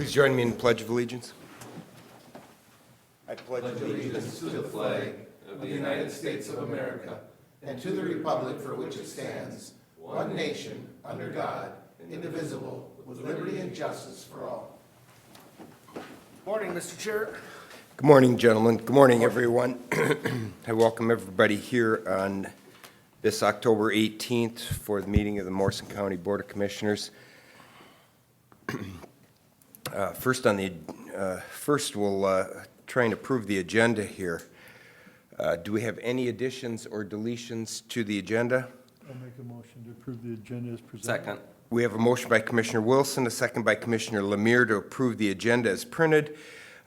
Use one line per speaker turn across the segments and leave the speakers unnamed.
Please join me in the Pledge of Allegiance. I pledge
allegiance to the flag of the United States of America and to the republic for which it stands, one nation, under God, indivisible, with liberty and justice for all.
Morning, Mr. Chair.
Good morning, gentlemen. Good morning, everyone. I welcome everybody here on this October 18th for the meeting of the Morrison County Board of Commissioners. First, we'll try and approve the agenda here. Do we have any additions or deletions to the agenda?
I'll make a motion to approve the agenda as presented.
Second.
We have a motion by Commissioner Wilson, a second by Commissioner Lemire to approve the agenda as printed.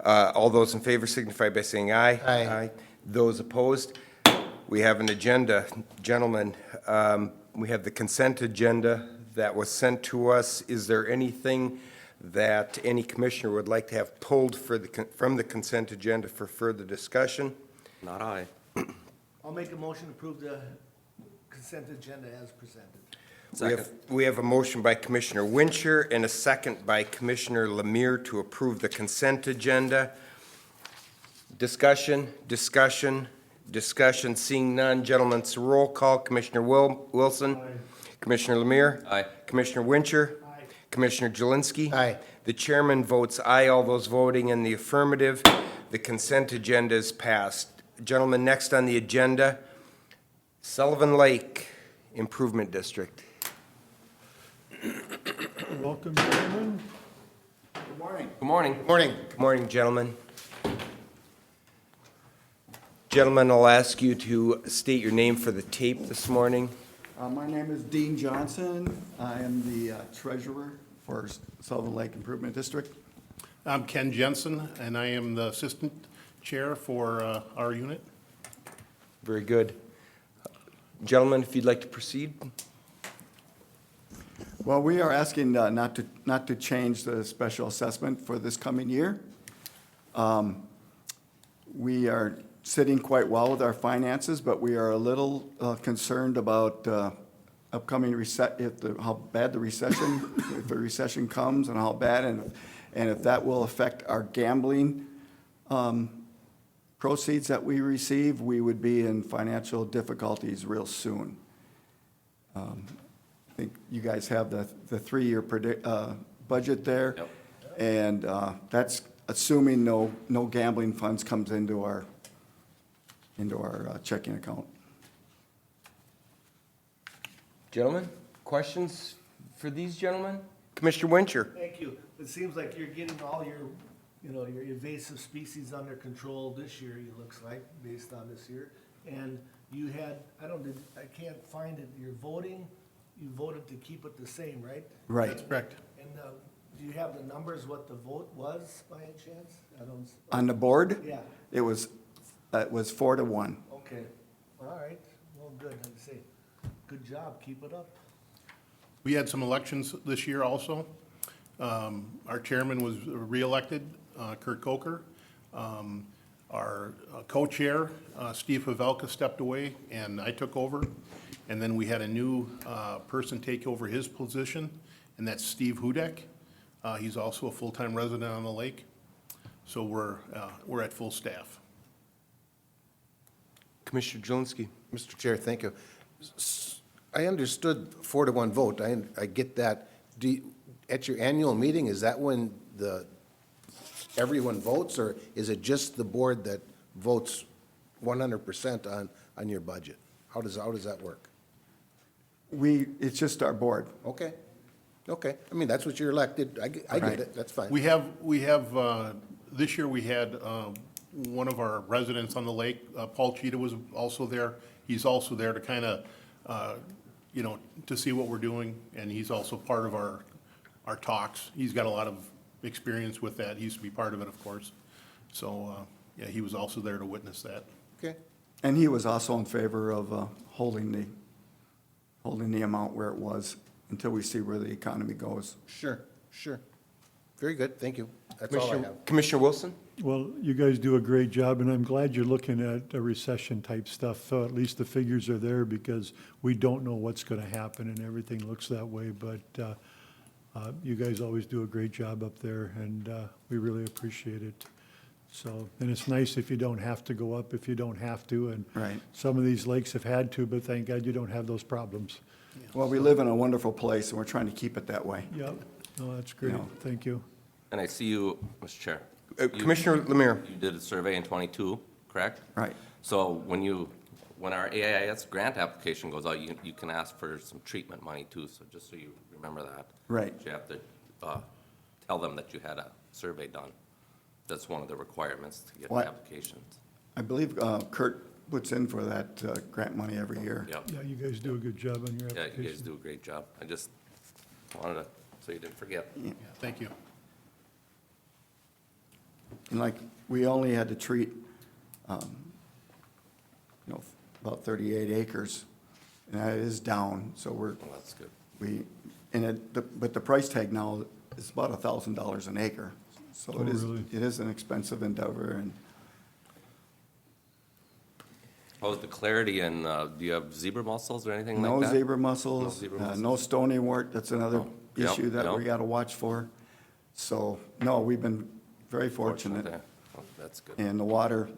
All those in favor signify by saying aye.
Aye.
Those opposed? We have an agenda. Gentlemen, we have the consent agenda that was sent to us. Is there anything that any commissioner would like to have pulled from the consent agenda for further discussion?
Not I.
I'll make a motion to approve the consent agenda as presented.
We have a motion by Commissioner Wincher and a second by Commissioner Lemire to approve the consent agenda. Discussion. Seeing none, gentlemen, it's a roll call. Commissioner Wilson.
Aye.
Commissioner Lemire.
Aye.
Commissioner Wincher.
Aye.
Commissioner Jelinski.
Aye.
The chairman votes aye. All those voting in the affirmative. The consent agenda is passed. Gentlemen, next on the agenda, Sullivan Lake Improvement District.
Welcome, gentlemen.
Good morning.
Good morning.
Good morning, gentlemen. Gentlemen, I'll ask you to state your name for the tape this morning.
My name is Dean Johnson. I am the treasurer for Sullivan Lake Improvement District.
I'm Ken Jensen, and I am the assistant chair for our unit.
Very good. Gentlemen, if you'd like to proceed.
Well, we are asking not to change the special assessment for this coming year. We are sitting quite well with our finances, but we are a little concerned about upcoming how bad the recession, if the recession comes and how bad, and if that will affect our gambling proceeds that we receive. We would be in financial difficulties real soon. I think you guys have the 3-year budget there.
Yep.
And that's assuming no gambling funds comes into our checking account.
Gentlemen, questions for these gentlemen? Commissioner Wincher.
Thank you. It seems like you're getting all your invasive species under control this year, it looks like, based on this year. And you had, I can't find it, you voted to keep it the same, right?
Right.
That's correct.
And do you have the numbers, what the vote was by any chance?
On the board?
Yeah,
It was 4-1.
okay. All right, well, good, I'd say, good job, keep it up.
We had some elections this year also. Our chairman was reelected, Kurt Coker. Our co-chair, Steve Havelka, stepped away, and I took over. And then we had a new person take over his position, and that's Steve Hudek. He's also a full-time resident on the lake. So we're at full staff.
Commissioner Jelinski.
Mr. Chair, thank you. I understood 4-1 vote. I get that. At your annual meeting, is that when everyone votes, or is it just the board that votes 100% on your budget? How does that work?
It's just our board.
Okay. I mean, that's what you're elected. I get
Right.
it. That's fine.
We have, this year we had one of our residents on the lake, Paul Cheetah was also there. He's also there to kind of, to see what we're doing, and he's also part of our talks. He's got a lot of experience with that. He used to be part of it, of course. So, yeah, he was also there to witness that.
Okay.
And he was also in favor of holding the amount where it was until we see where the economy goes.
Sure. Very good. Thank you. That's all I have.
Commissioner Wilson.
Well, you guys do a great job, and I'm glad you're looking at a recession-type stuff. So at least the figures are there, because we don't know what's going to happen, and everything looks that way. But You guys always do a great job up there, and we really appreciate it. So, and it's nice if you don't have to go up, if you don't have to, and
Right.
some of these lakes have had to, but thank God you don't have those problems.
Well, we live in a wonderful place, and we're trying to keep it that way.
Yep, no, that's great,
know.
thank you.
And I see you, Mr. Chair.
Commissioner Lemire?
You did a survey in '22, correct?
Right.
So when our AIS grant application goes out, you can ask for some treatment money too, so just so you remember that.
Right.
You have to tell them that you had a survey done. That's one of the requirements to get
What?
applications.
I believe Kurt puts in for that grant money every year.
Yep.
Yeah, you guys do a good job on your
Yeah,
application.
you guys do a great job. I just wanted to, so you didn't forget.
Thank you.
And like, we only had to treat, about 38 acres, and that is down, so
Well, that's good.
but the price tag now is about $1,000 an acre. So
Oh, really?
it is an expensive endeavor, and
How's the clarity and, do you have zebra mussels or anything like
no
that?
zebra mussels,
zebra
no
mussels.
stony wort, that's another
Oh, yep,
issue that
yep.
we gotta watch for. So, no, we've been very fortunate.
there. Oh, that's good.
And the water,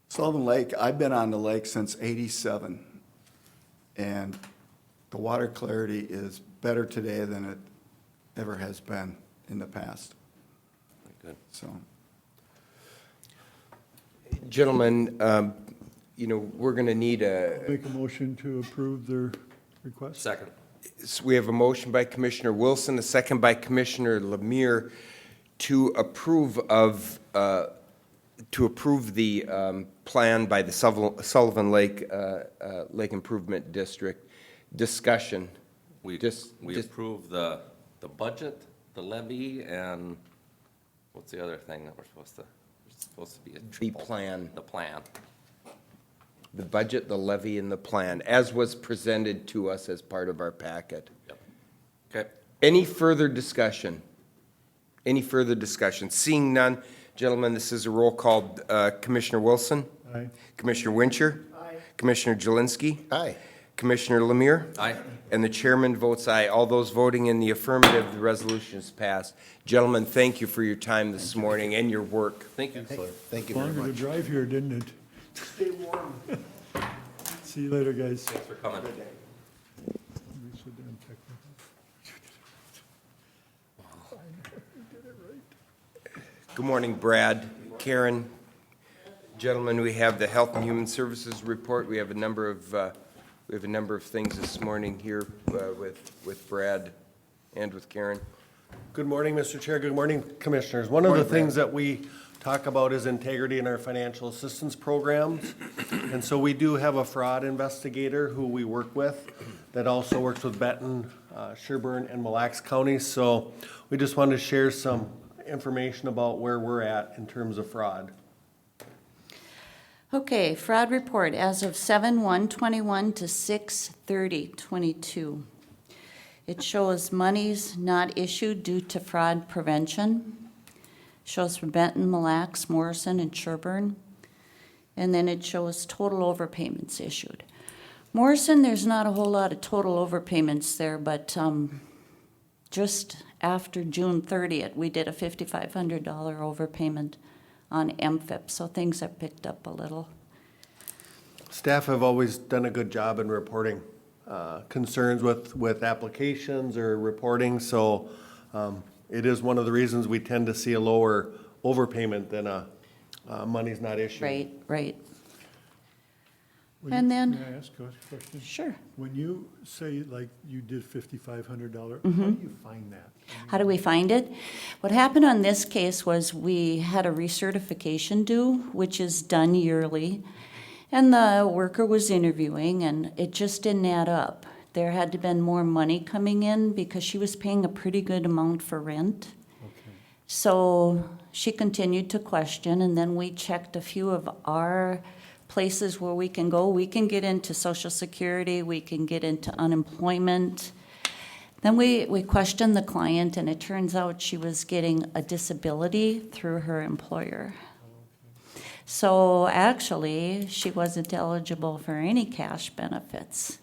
Sullivan Lake, I've been on the lake since '87, and the water clarity is better today than it ever has been in the past,
Good.
so.
Gentlemen, we're going to need
Make a motion to approve their request?
Second.
we have a motion by Commissioner Wilson, a second by Commissioner Lemire to approve the plan by the Sullivan Lake Improvement District. Discussion.
We
Just-
approve the budget, the levy, and what's the other thing that it's supposed to be a triple?
plan.
The plan.
The budget, the levy, and the plan, as was presented to us as part of our packet.
Yep. Okay.
Any further discussion? Any further discussion? Seeing none, gentlemen, this is a roll call. Commissioner Wilson?
Aye.
Commissioner Wincher? Aye. Commissioner Jelinski?
Aye.
Commissioner Lemire?
Aye.
And the chairman votes aye. All those voting in the affirmative, the resolution is passed. Gentlemen, thank you for your time this morning and your work.
Thank you.
Thank you very
Longer to
much.
drive here, didn't it?
Stay warm.
See you later, guys.
Thanks for coming.
Good morning, Brad, Karen. Gentlemen, we have the Health and Human Services report. We have a number of things this morning here with Brad and with Karen.
Good morning, Mr. Chair. Good morning, Commissioners. One of the things that we talk about is integrity in our financial assistance programs. And so we do have a fraud investigator who we work with that also works with Benton, Sherburne, and Mille Lacs counties. So we just wanted to share some information about where we're at in terms of fraud.
Okay, fraud report as of 7/1/21 to 6/30/22. It shows monies not issued due to fraud prevention. Shows for Benton, Mille Lacs, Morrison, and Sherburne. And then it shows total overpayments issued. Morrison, there's not a whole lot of total overpayments there, but just after June 30th, we did a $5,500 overpayment on MFIP, so things have picked up a little.
Staff have always done a good job in reporting concerns with applications or reporting, so it is one of the reasons we tend to see a lower overpayment than money's not issued.
Right.
Will
And
you-
then-
May I ask a question?
Sure.
When you say like you did $5,500,
Mm-hmm.
how do you find that?
How do we find it? What happened on this case was we had a recertification due, which is done yearly, and the worker was interviewing, and it just didn't add up. There had to been more money coming in because she was paying a pretty good amount for rent.
Okay.
So she continued to question, and then we checked a few of our places where we can go. We can get into Social Security, we can get into unemployment. Then we questioned the client, and it turns out she was getting a disability through her employer. So actually, she wasn't eligible for any cash benefits.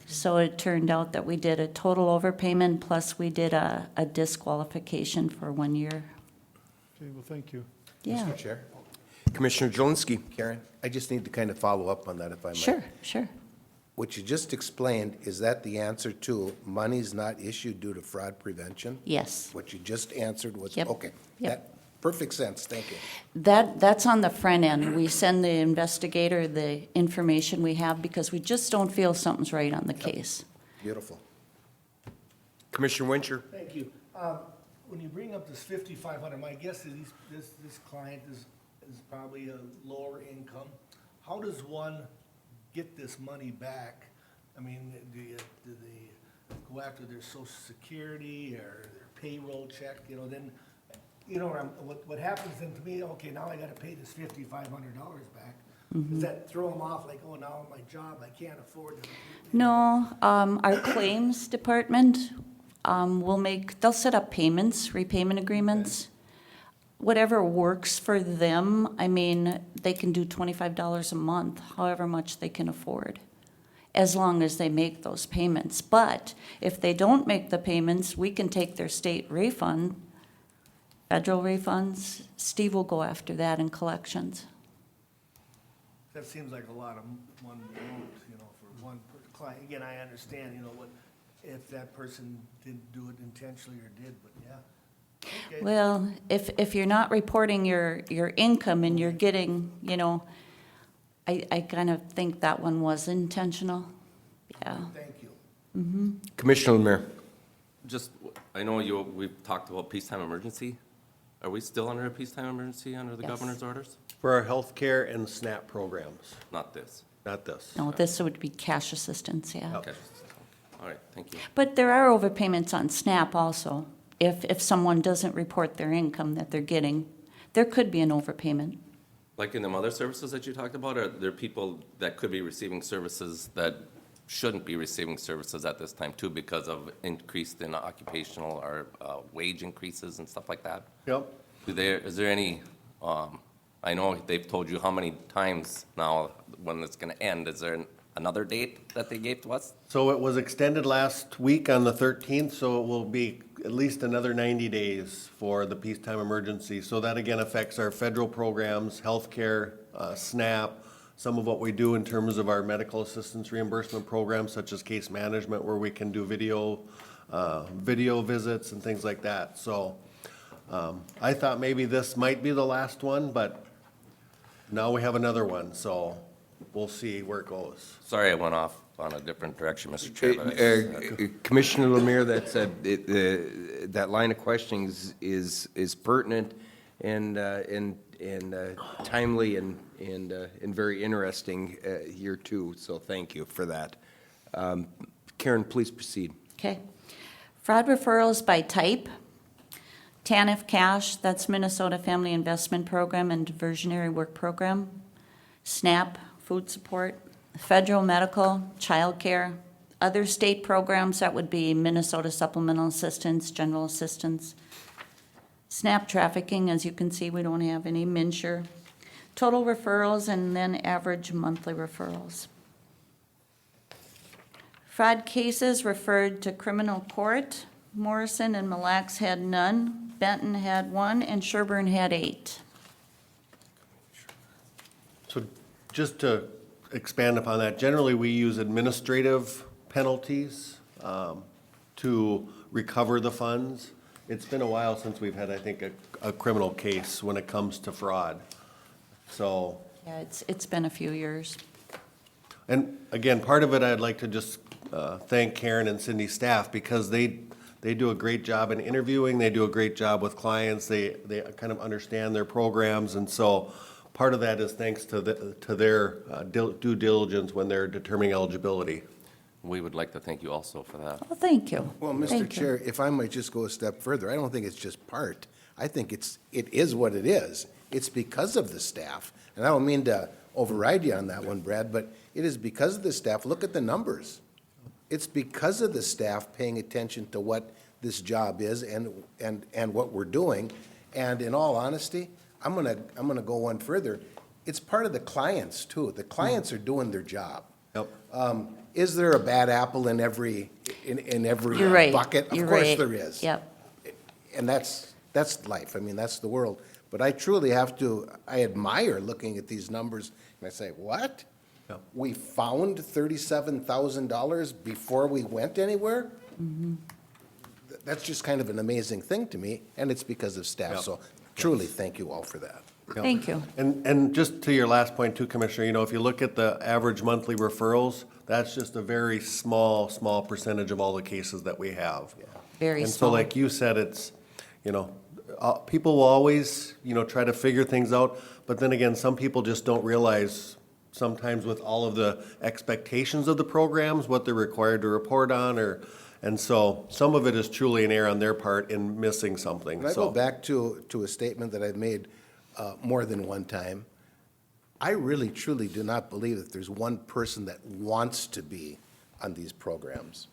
So it turned out that we did a total overpayment, plus we did a disqualification for 1 year.
Okay, well, thank you.
Yeah,
Mr. Chair,
Commissioner Jolinski.
Karen, I just need to kind of follow up on that if I might.
sure, sure.
What you just explained, is that the answer to money's not issued due to fraud prevention?
Yes.
What you just answered was,
Yep.
okay.
Yep.
That perfect sense, thank you.
That's on the front end. We send the investigator the information we have because we just don't feel something's right on the case.
Beautiful.
Commissioner Wincher.
Thank you. When you bring up this 5,500, my guess is this client is probably a lower income. How does one get this money back? I mean, do they go after their social security or their payroll check, then, what happens then to me, okay, now I gotta pay this $5,500 back. Does that throw them off, like, oh, now my job, I can't afford to?
No, our claims department they'll set up payments, repayment agreements. Whatever works for them. I mean, they can do $25 a month, however much they can afford, as long as they make those payments. But if they don't make the payments, we can take their state refund, federal refunds. Steve will go after that in collections.
That seems like a lot of one load, for one client. Again, I understand, if that person didn't do it intentionally or did, but yeah. Okay.
Well, if you're not reporting your income and you're getting, I kind of think that one was intentional. Yeah.
Thank you.
Commissioner Lemire.
Just, I know we've talked about peacetime emergency. Are we still under a peacetime emergency under the
Yes.
governor's orders?
For our healthcare and SNAP programs,
Not this.
not this.
No, this would be cash assistance, yeah.
Okay. All right, thank you.
But there are overpayments on SNAP also. If someone doesn't report their income that they're getting, there could be an overpayment.
Like in them other services that you talked about, are there people that could be receiving services that shouldn't be receiving services at this time too because of increased in occupational or wage increases and stuff like that?
Yep.
Is there any, I know they've told you how many times now when it's gonna end. Is there another date that they gave to us?
So it was extended last week on the 13th, so it will be at least another 90 days for the peacetime emergency. So that again affects our federal programs, healthcare, SNAP, some of what we do in terms of our medical assistance reimbursement programs, such as case management, where we can do video visits and things like that. So I thought maybe this might be the last one, but now we have another one, so we'll see where it goes.
Sorry, I went off on a different direction, Mr. Chair. but I-
Commissioner Lemire, that line of questioning is pertinent and timely and very interesting here too, so thank you for that. Karen, please proceed.
Okay. Fraud referrals by type. TANF cash, that's Minnesota Family Investment Program and Diversionary Work Program. SNAP, food support. Federal medical, child care. Other state programs, that would be Minnesota Supplemental Assistance, General Assistance. SNAP trafficking, as you can see, we don't have any. MNsure. Total referrals and then average monthly referrals. Fraud cases referred to criminal court. Morrison and Mille Lacs had none. Benton had 1 and Sherburne had 8.
So just to expand upon that, generally we use administrative penalties to recover the funds. It's been a while since we've had, I think, a criminal case when it comes to fraud. So,
Yeah, it's been a few years.
and again, part of it, I'd like to just thank Karen and Cindy's staff because they do a great job in interviewing, they do a great job with clients, they kind of understand their programs, and so part of that is thanks to their due diligence when they're determining eligibility.
We would like to thank you also for that.
Well, thank you.
Well, Mr.
Thank you.
Chair, if I might just go a step further, I don't think it's just part. I think it is what it is. It's because of the staff. And I don't mean to override you on that one, Brad, but it is because of the staff. Look at the numbers. It's because of the staff paying attention to what this job is and what we're doing. And in all honesty, I'm gonna go one further. It's part of the clients too. The clients are doing their job.
Yep.
is there a bad apple in every
You're right.
bucket? Of
You're
course
right.
there is.
Yep.
And that's life. I mean, that's the world. But I truly I admire looking at these numbers, and I say, what?
Yeah.
We found $37,000 before we went anywhere? That's just kind of an amazing thing to me, and it's because of staff.
Yeah.
So truly, thank you all for that.
Thank you.
And just to your last point too, Commissioner, if you look at the average monthly referrals, that's just a very small percentage of all the cases that we have.
Very
And so
small.
like you said, it's, people will always, try to figure things out, but then again, some people just don't realize sometimes with all of the expectations of the programs, what they're required to report on, and so some of it is truly an error on their part in missing something,
Can I
so.
go back to a statement that I've made more than one time? I really, truly do not believe that there's one person that wants to be on these programs.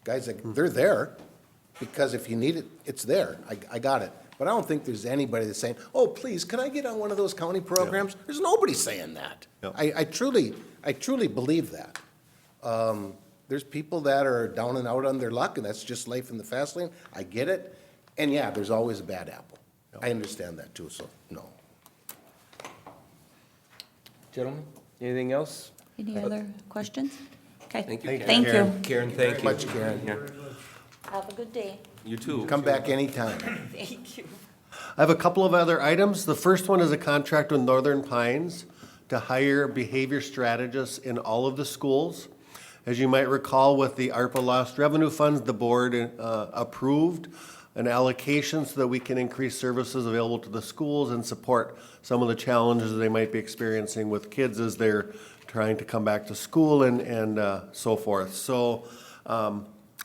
Guys, they're there, because if you need it, it's there. I got it. But I don't think there's anybody that's saying, oh, please, can I get on one of those county programs? There's nobody saying that.
Yep.
I truly believe that. There's people that are down and out on their luck, and that's just life in the fast lane. I get it. And yeah, there's always a bad apple. I understand that too, so no.
Gentlemen, anything else?
Any other questions? Okay.
Thank you,
Thank you.
Karen, thank you.
Much, Karen.
Have a good day.
You too.
Come back anytime.
Thank you.
I have a couple of other items. The first one is a contract with Northern Pines to hire behavior strategists in all of the schools. As you might recall, with the ARPA lost revenue funds, the board approved an allocation so that we can increase services available to the schools and support some of the challenges they might be experiencing with kids as they're trying to come back to school and so forth. So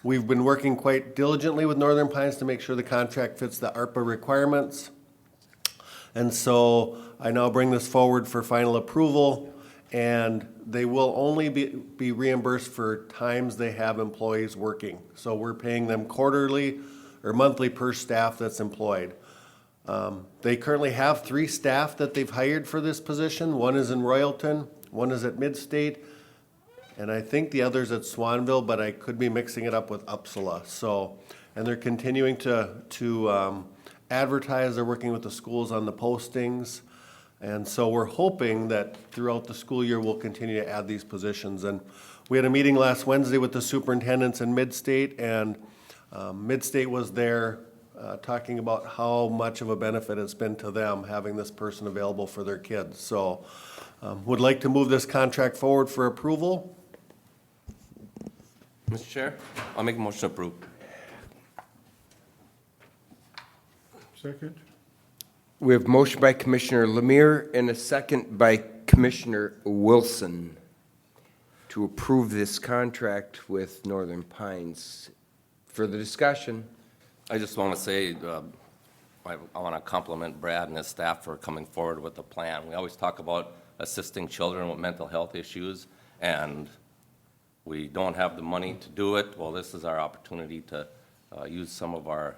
we've been working quite diligently with Northern Pines to make sure the contract fits the ARPA requirements. And so I now bring this forward for final approval, and they will only be reimbursed for times they have employees working. So we're paying them quarterly or monthly per staff that's employed. They currently have 3 staff that they've hired for this position. One is in Royalton, one is at Midstate, and I think the other's at Swanville, but I could be mixing it up with Upsala. So, and they're continuing to advertise. They're working with the schools on the postings. And so we're hoping that throughout the school year, we'll continue to add these positions. And we had a meeting last Wednesday with the superintendents in Midstate, and Midstate was there talking about how much of a benefit it's been to them having this person available for their kids. So would like to move this contract forward for approval.
Mr. Chair, I'll make a motion to approve.
Second?
We have motion by Commissioner Lemire and a second by Commissioner Wilson to approve this contract with Northern Pines. Further discussion?
I just want to say, I want to compliment Brad and his staff for coming forward with the plan. We always talk about assisting children with mental health issues, and we don't have the money to do it. Well, this is our opportunity to use some of our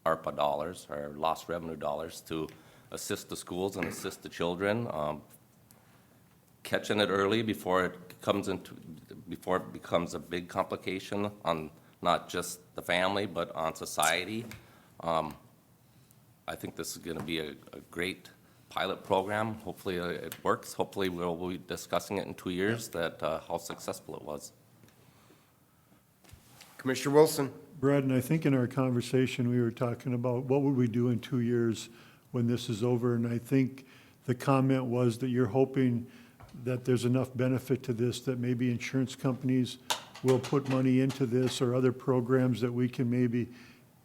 ARPA dollars, our lost revenue dollars, to assist the schools and assist the children, catching it early before it becomes a big complication on not just the family, but on society. I think this is going to be a great pilot program. Hopefully it works. Hopefully we'll be discussing it in 2 years, that how successful it was.
Commissioner Wilson?
Brad, and I think in our conversation, we were talking about what would we do in 2 years when this is over? And I think the comment was that you're hoping that there's enough benefit to this that maybe insurance companies will put money into this or other programs that we can maybe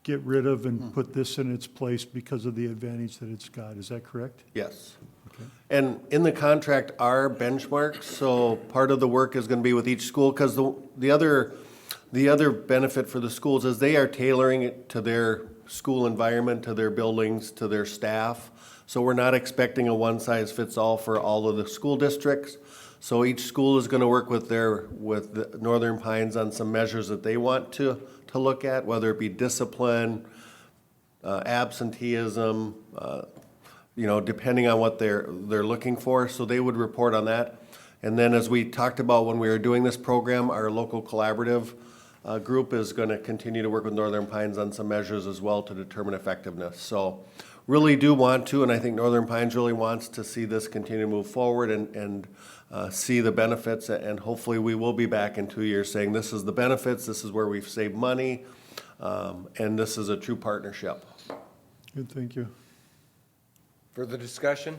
get rid of and put this in its place because of the advantage that it's got. Is that correct?
Yes. And in the contract are benchmarks, so part of the work is going to be with each school, because the other benefit for the schools is they are tailoring it to their school environment, to their buildings, to their staff. So we're not expecting a one-size-fits-all for all of the school districts. So each school is going to work with the Northern Pines on some measures that they want to look at, whether it be discipline, absenteeism, depending on what they're looking for. So they would report on that. And then as we talked about when we were doing this program, our local collaborative group is going to continue to work with Northern Pines on some measures as well to determine effectiveness. So really do want to, and I think Northern Pines really wants to see this continue to move forward and see the benefits, and hopefully we will be back in 2 years saying this is the benefits, this is where we've saved money, and this is a true partnership.
Good, thank you.
Further discussion?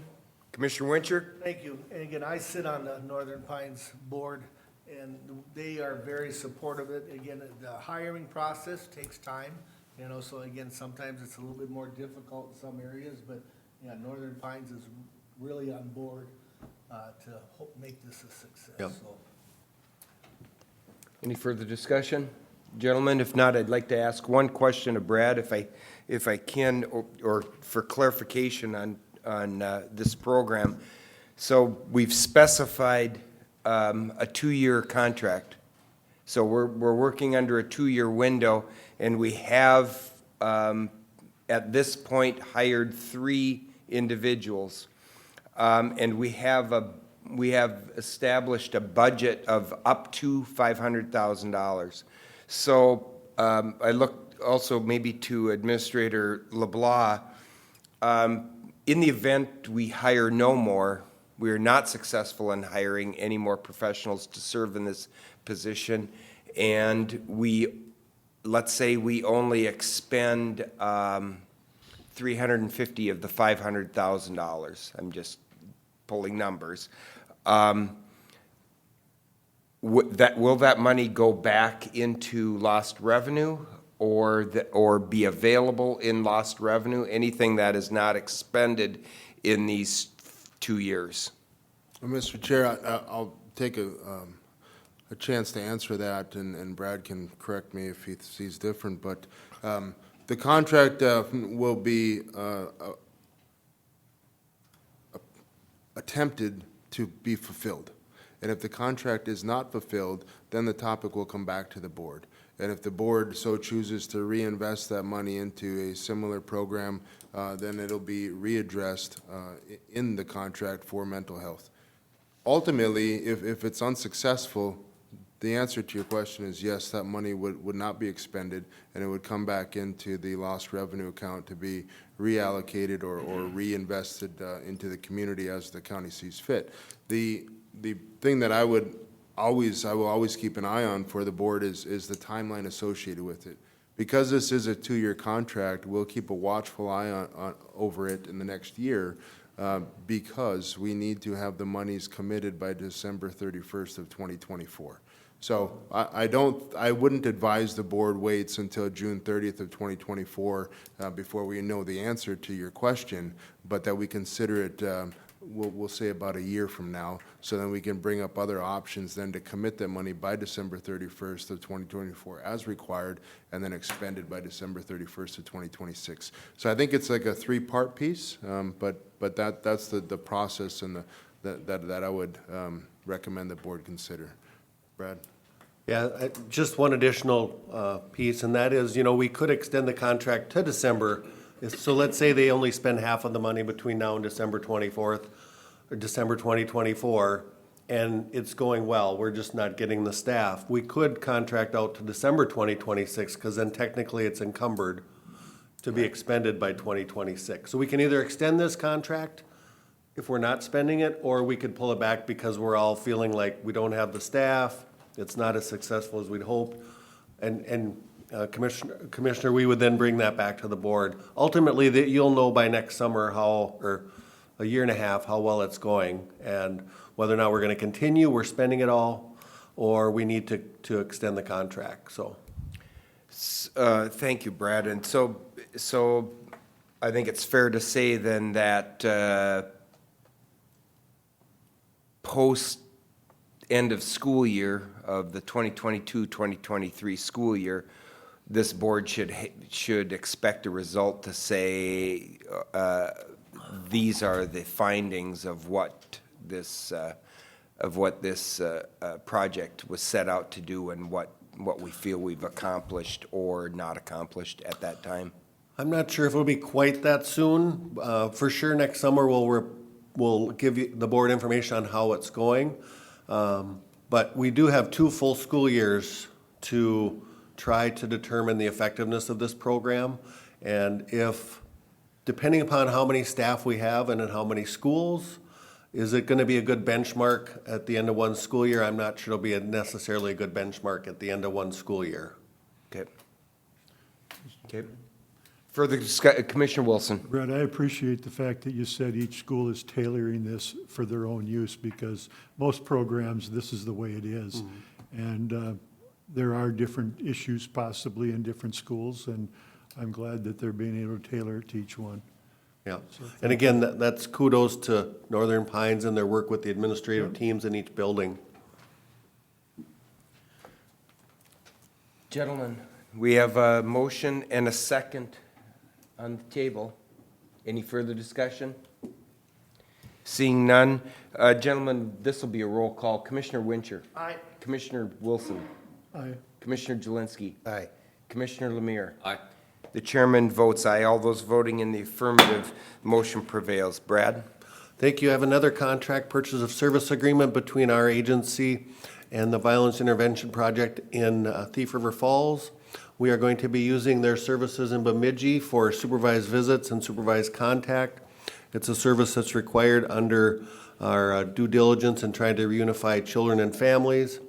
Commissioner Wincher?
Thank you. And again, I sit on the Northern Pines Board, and they are very supportive of it. Again, the hiring process takes time, you know, so again, sometimes it's a little bit more difficult in some areas, but, yeah, Northern Pines is really on board to make this a success,
Yep.
so.
Any further discussion? Gentlemen, if not, I'd like to ask one question of Brad, if I can, or for clarification on this program. So we've specified a 2-year contract. So we're working under a 2-year window, and we have, at this point, hired 3 individuals. And we have established a budget of up to $500,000. So I looked also maybe to Administrator LeBlanc. In the event we hire no more, we are not successful in hiring any more professionals to serve in this position, and let's say we only expend 350 of the $500,000. I'm just pulling numbers. Will that money go back into lost revenue or be available in lost revenue? Anything that is not expended in these 2 years?
Mr. Chair, I'll take a chance to answer that, and Brad can correct me if he sees different, but the contract will be attempted to be fulfilled. And if the contract is not fulfilled, then the topic will come back to the board. And if the board so chooses to reinvest that money into a similar program, then it'll be readdressed in the contract for mental health. Ultimately, if it's unsuccessful, the answer to your question is yes, that money would not be expended, and it would come back into the lost revenue account to be reallocated or reinvested into the community as the county sees fit. The thing that I will always keep an eye on for the board is the timeline associated with it. Because this is a 2-year contract, we'll keep a watchful eye on over it in the next year, because we need to have the monies committed by December 31st of 2024. So I wouldn't advise the board waits until June 30th of 2024 before we know the answer to your question, but that we consider it, we'll say about a year from now, so then we can bring up other options then to commit that money by December 31st of 2024 as required, and then expended by December 31st of 2026. So I think it's like a 3-part piece, but that's the process and that I would recommend the board consider. Brad?
Yeah, just one additional piece, and that is, we could extend the contract to December. So let's say they only spend half of the money between now and December 24th, or December 2024, and it's going well, we're just not getting the staff. We could contract out to December 2026, because then technically it's encumbered to be expended by 2026. So we can either extend this contract if we're not spending it, or we could pull it back because we're all feeling like we don't have the staff, it's not as successful as we'd hoped. And Commissioner, we would then bring that back to the board. Ultimately, you'll know by next summer or a year and a half, how well it's going, and whether or not we're gonna continue, we're spending it all, or we need to extend the contract, so.
Thank you, Brad. And so I think it's fair to say then that post end of school year of the 2022-2023 school year, this board should expect a result to say these are the findings of what this project was set out to do, and what we feel we've accomplished or not accomplished at that time.
I'm not sure if it'll be quite that soon. For sure, next summer we'll give you the board information on how it's going. But we do have 2 full school years to try to determine the effectiveness of this program. And if, depending upon how many staff we have and in how many schools, is it going to be a good benchmark at the end of one school year? I'm not sure it'll be necessarily a good benchmark at the end of one school year.
Okay. Okay. Further Commissioner Wilson.
Brett, I appreciate the fact that you said each school is tailoring this for their own use, because most programs, this is the way it is. And there are different issues possibly in different schools, and I'm glad that they're being able to tailor it to each one.
Yeah, and again, that's kudos to Northern Pines and their work with the administrative teams in each building.
Gentlemen, we have a motion and a second on the table. Any further discussion? Seeing none, gentlemen, this will be a roll call. Commissioner Wincher.
Aye.
Commissioner Wilson.
Aye.
Commissioner Jelinski.
Aye.
Commissioner Lemire.
Aye.
The chairman votes aye. All those voting in the affirmative, motion prevails. Brad?
Thank you. I have another contract purchase of service agreement between our agency and the Violence Intervention Project in Thief River Falls. We are going to be using their services in Bemidji for supervised visits and supervised contact. It's a service that's required under our due diligence in trying to reunify children and families.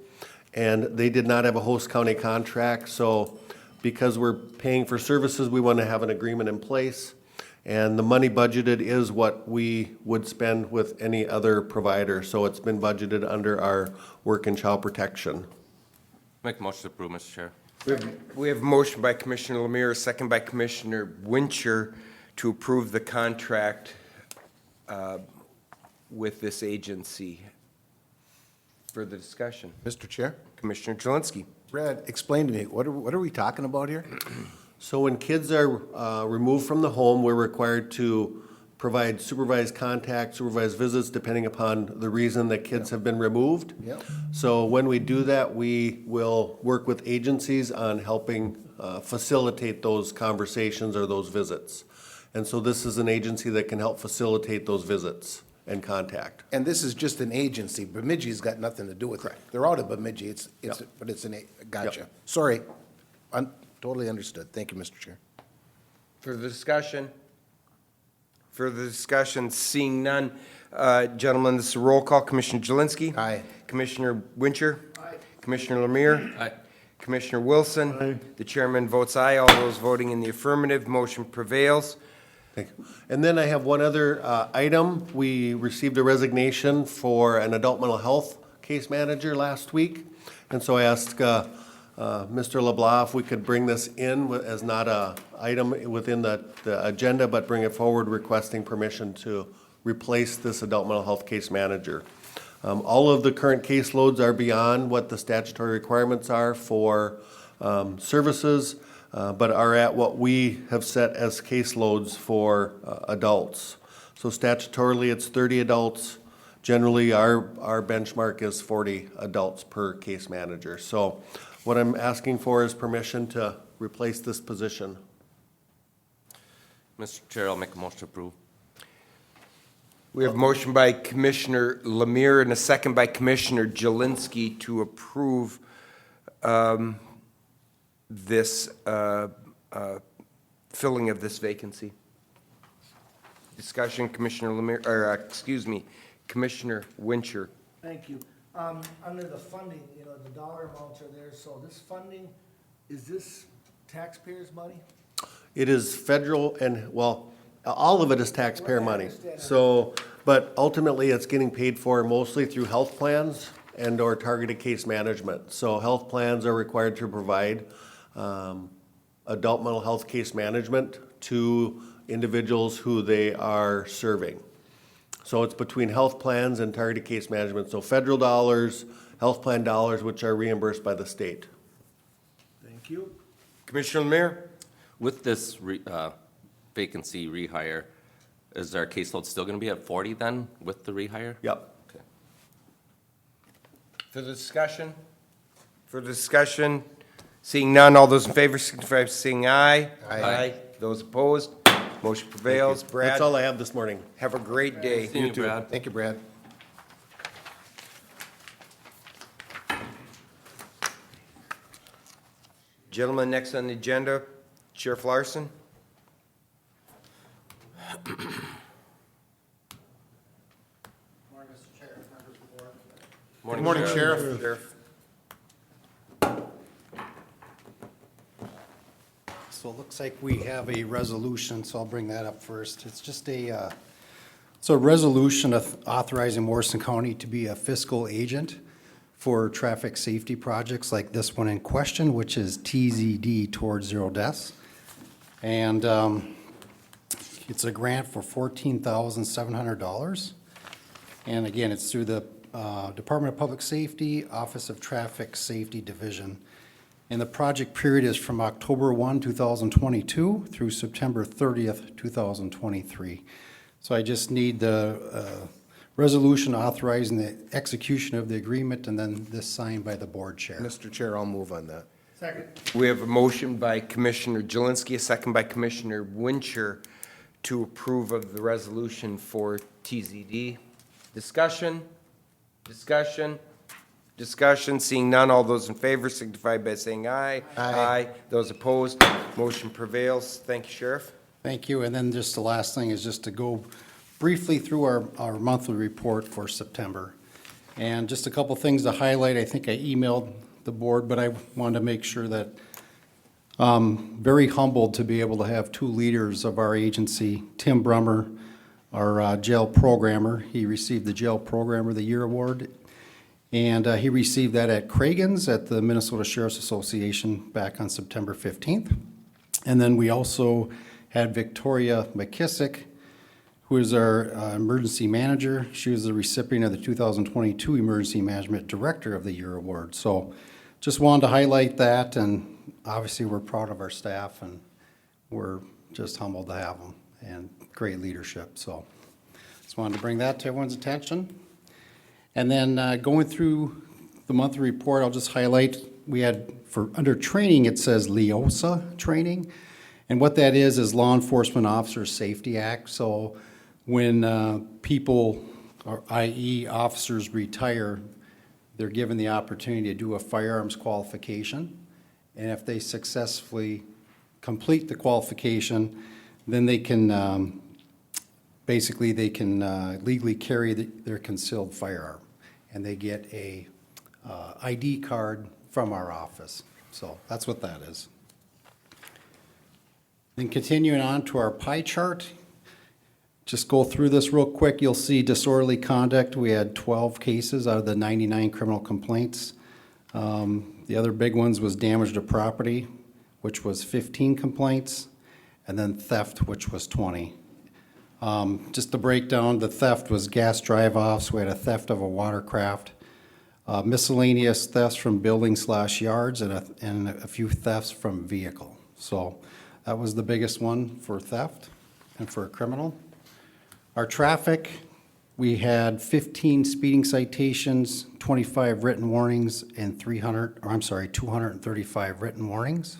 And they did not have a host county contract, so because we're paying for services, we want to have an agreement in place. And the money budgeted is what we would spend with any other provider, so it's been budgeted under our work and child protection.
Make a motion to approve, Mr. Chair.
We have a motion by Commissioner Lemire, a second by Commissioner Wincher to approve the contract with this agency. Further discussion?
Mr. Chair?
Commissioner Jelinski.
Brad, explain to me, what are we talking about here?
So when kids are removed from the home, we're required to provide supervised contact, supervised visits, depending upon the reason that kids have been removed.
Yep.
So when we do that, we will work with agencies on helping facilitate those conversations or those visits. And so this is an agency that can help facilitate those visits and contact.
And this is just an agency. Bemidji's got nothing to do with it.
Correct.
They're out of Bemidji, but it's gotcha.
Yep.
Sorry. Totally understood. Thank you, Mr. Chair.
Further discussion? Further discussion? Seeing none. Gentlemen, this is a roll call. Commissioner Jelinski.
Aye.
Commissioner Wincher. Aye. Commissioner Lemire.
Aye.
Commissioner Wilson.
Aye.
The chairman votes aye. All those voting in the affirmative, motion prevails.
Thank you. And then I have one other item. We received a resignation for an adult mental health case manager last week. And so I asked Mr. LeBlanc if we could bring this in as not a item within the agenda, but bring it forward requesting permission to replace this adult mental health case manager. All of the current caseloads are beyond what the statutory requirements are for services, but are at what we have set as caseloads for adults. So statutorily, it's 30 adults. Generally, our benchmark is 40 adults per case manager. So what I'm asking for is permission to replace this position.
Mr. Chair, I'll make a motion to approve.
We have a motion by Commissioner Lemire and a second by Commissioner Jelinski to approve this filling of this vacancy. Discussion, Commissioner Lemire, or excuse me, Commissioner Wincher.
Thank you. Under the funding, the dollar amounts are there, so this funding, is this taxpayers' money?
It is federal and, well, all of it is taxpayer
Well, I
money.
understand.
So, but ultimately, it's getting paid for mostly through health plans and/or targeted case management. So health plans are required to provide adult mental health case management to individuals who they are serving. So it's between health plans and targeted case management. So federal dollars, health plan dollars, which are reimbursed by the state.
Thank you.
Commissioner Lemire?
With this vacancy rehire, is our caseload still going to be at 40 then with the rehire?
Yep.
Okay.
Further discussion? Further discussion? Seeing none, all those in favor signify by saying aye.
Aye.
Those opposed, motion prevails. Brad,
That's all I have this morning.
have a great day.
See you, Brad.
Thank you, Brad.
Gentlemen, next on the agenda, Sheriff Larson.
Good morning, Sheriff.
So it looks like we have a resolution, so I'll bring that up first. It's just it's a resolution authorizing Morrison County to be a fiscal agent for traffic safety projects like this one in question, which is TZD Towards Zero Deaths. And it's a grant for $14,700. And again, it's through the Department of Public Safety, Office of Traffic Safety Division. And the project period is from October 1, 2022 through September 30th, 2023. So I just need the resolution authorizing the execution of the agreement and then this signed by the board chair.
Mr. Chair, I'll move on that.
Second.
We have a motion by Commissioner Jelinski, a second by Commissioner Wincher to approve of the resolution for TZD. Discussion? Discussion? Discussion? Seeing none, all those in favor signify by saying aye.
Aye.
Those opposed, motion prevails. Thank you, Sheriff.
Thank you. And then just the last thing is just to go briefly through our monthly report for September. And just a couple things to highlight. I think I emailed the board, but I wanted to make sure that very humbled to be able to have two leaders of our agency, Tim Brummer, our jail programmer. He received the Jail Programmer of the Year award. And he received that at Cragun's at the Minnesota Sheriff's Association back on September 15th. And then we also had Victoria McKissick, who is our emergency manager. She was the recipient of the 2022 Emergency Management Director of the Year award. So just wanted to highlight that, and obviously we're proud of our staff, and we're just humbled to have them, and great leadership. So just wanted to bring that to everyone's attention. And then going through the monthly report, I'll just highlight, we had, for under training, it says LEOSA training. And what that is Law Enforcement Officers Safety Act. So when people, or i.e. officers, retire, they're given the opportunity to do a firearms qualification. And if they successfully complete the qualification, then they can, basically they can legally carry their concealed firearm. And they get a ID card from our office. So that's what that is. Then continuing on to our pie chart, just go through this real quick. You'll see disorderly conduct. We had 12 cases out of the 99 criminal complaints. The other big ones was damage to property, which was 15 complaints, and then theft, which was 20. Just to break down, the theft was gas drive-offs. We had a theft of a watercraft, miscellaneous thefts from buildings/yards, and a few thefts from vehicle. So that was the biggest one for theft and for a criminal. Our traffic, we had 15 speeding citations, 25 written warnings, and 235 written warnings.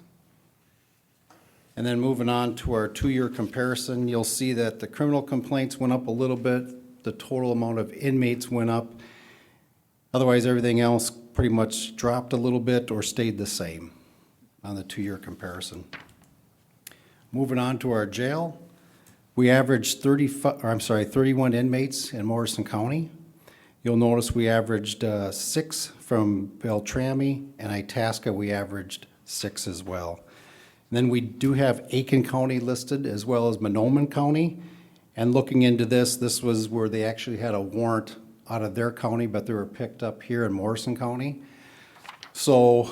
And then moving on to our two-year comparison, you'll see that the criminal complaints went up a little bit, the total amount of inmates went up. Otherwise, everything else pretty much dropped a little bit or stayed the same on the two-year comparison. Moving on to our jail, we averaged 31 inmates in Morrison County. You'll notice we averaged 6 from Beltrami, and Itasca we averaged 6 as well. And then we do have Aiken County listed as well as Monoman County. And looking into this, this was where they actually had a warrant out of their county, but they were picked up here in Morrison County. So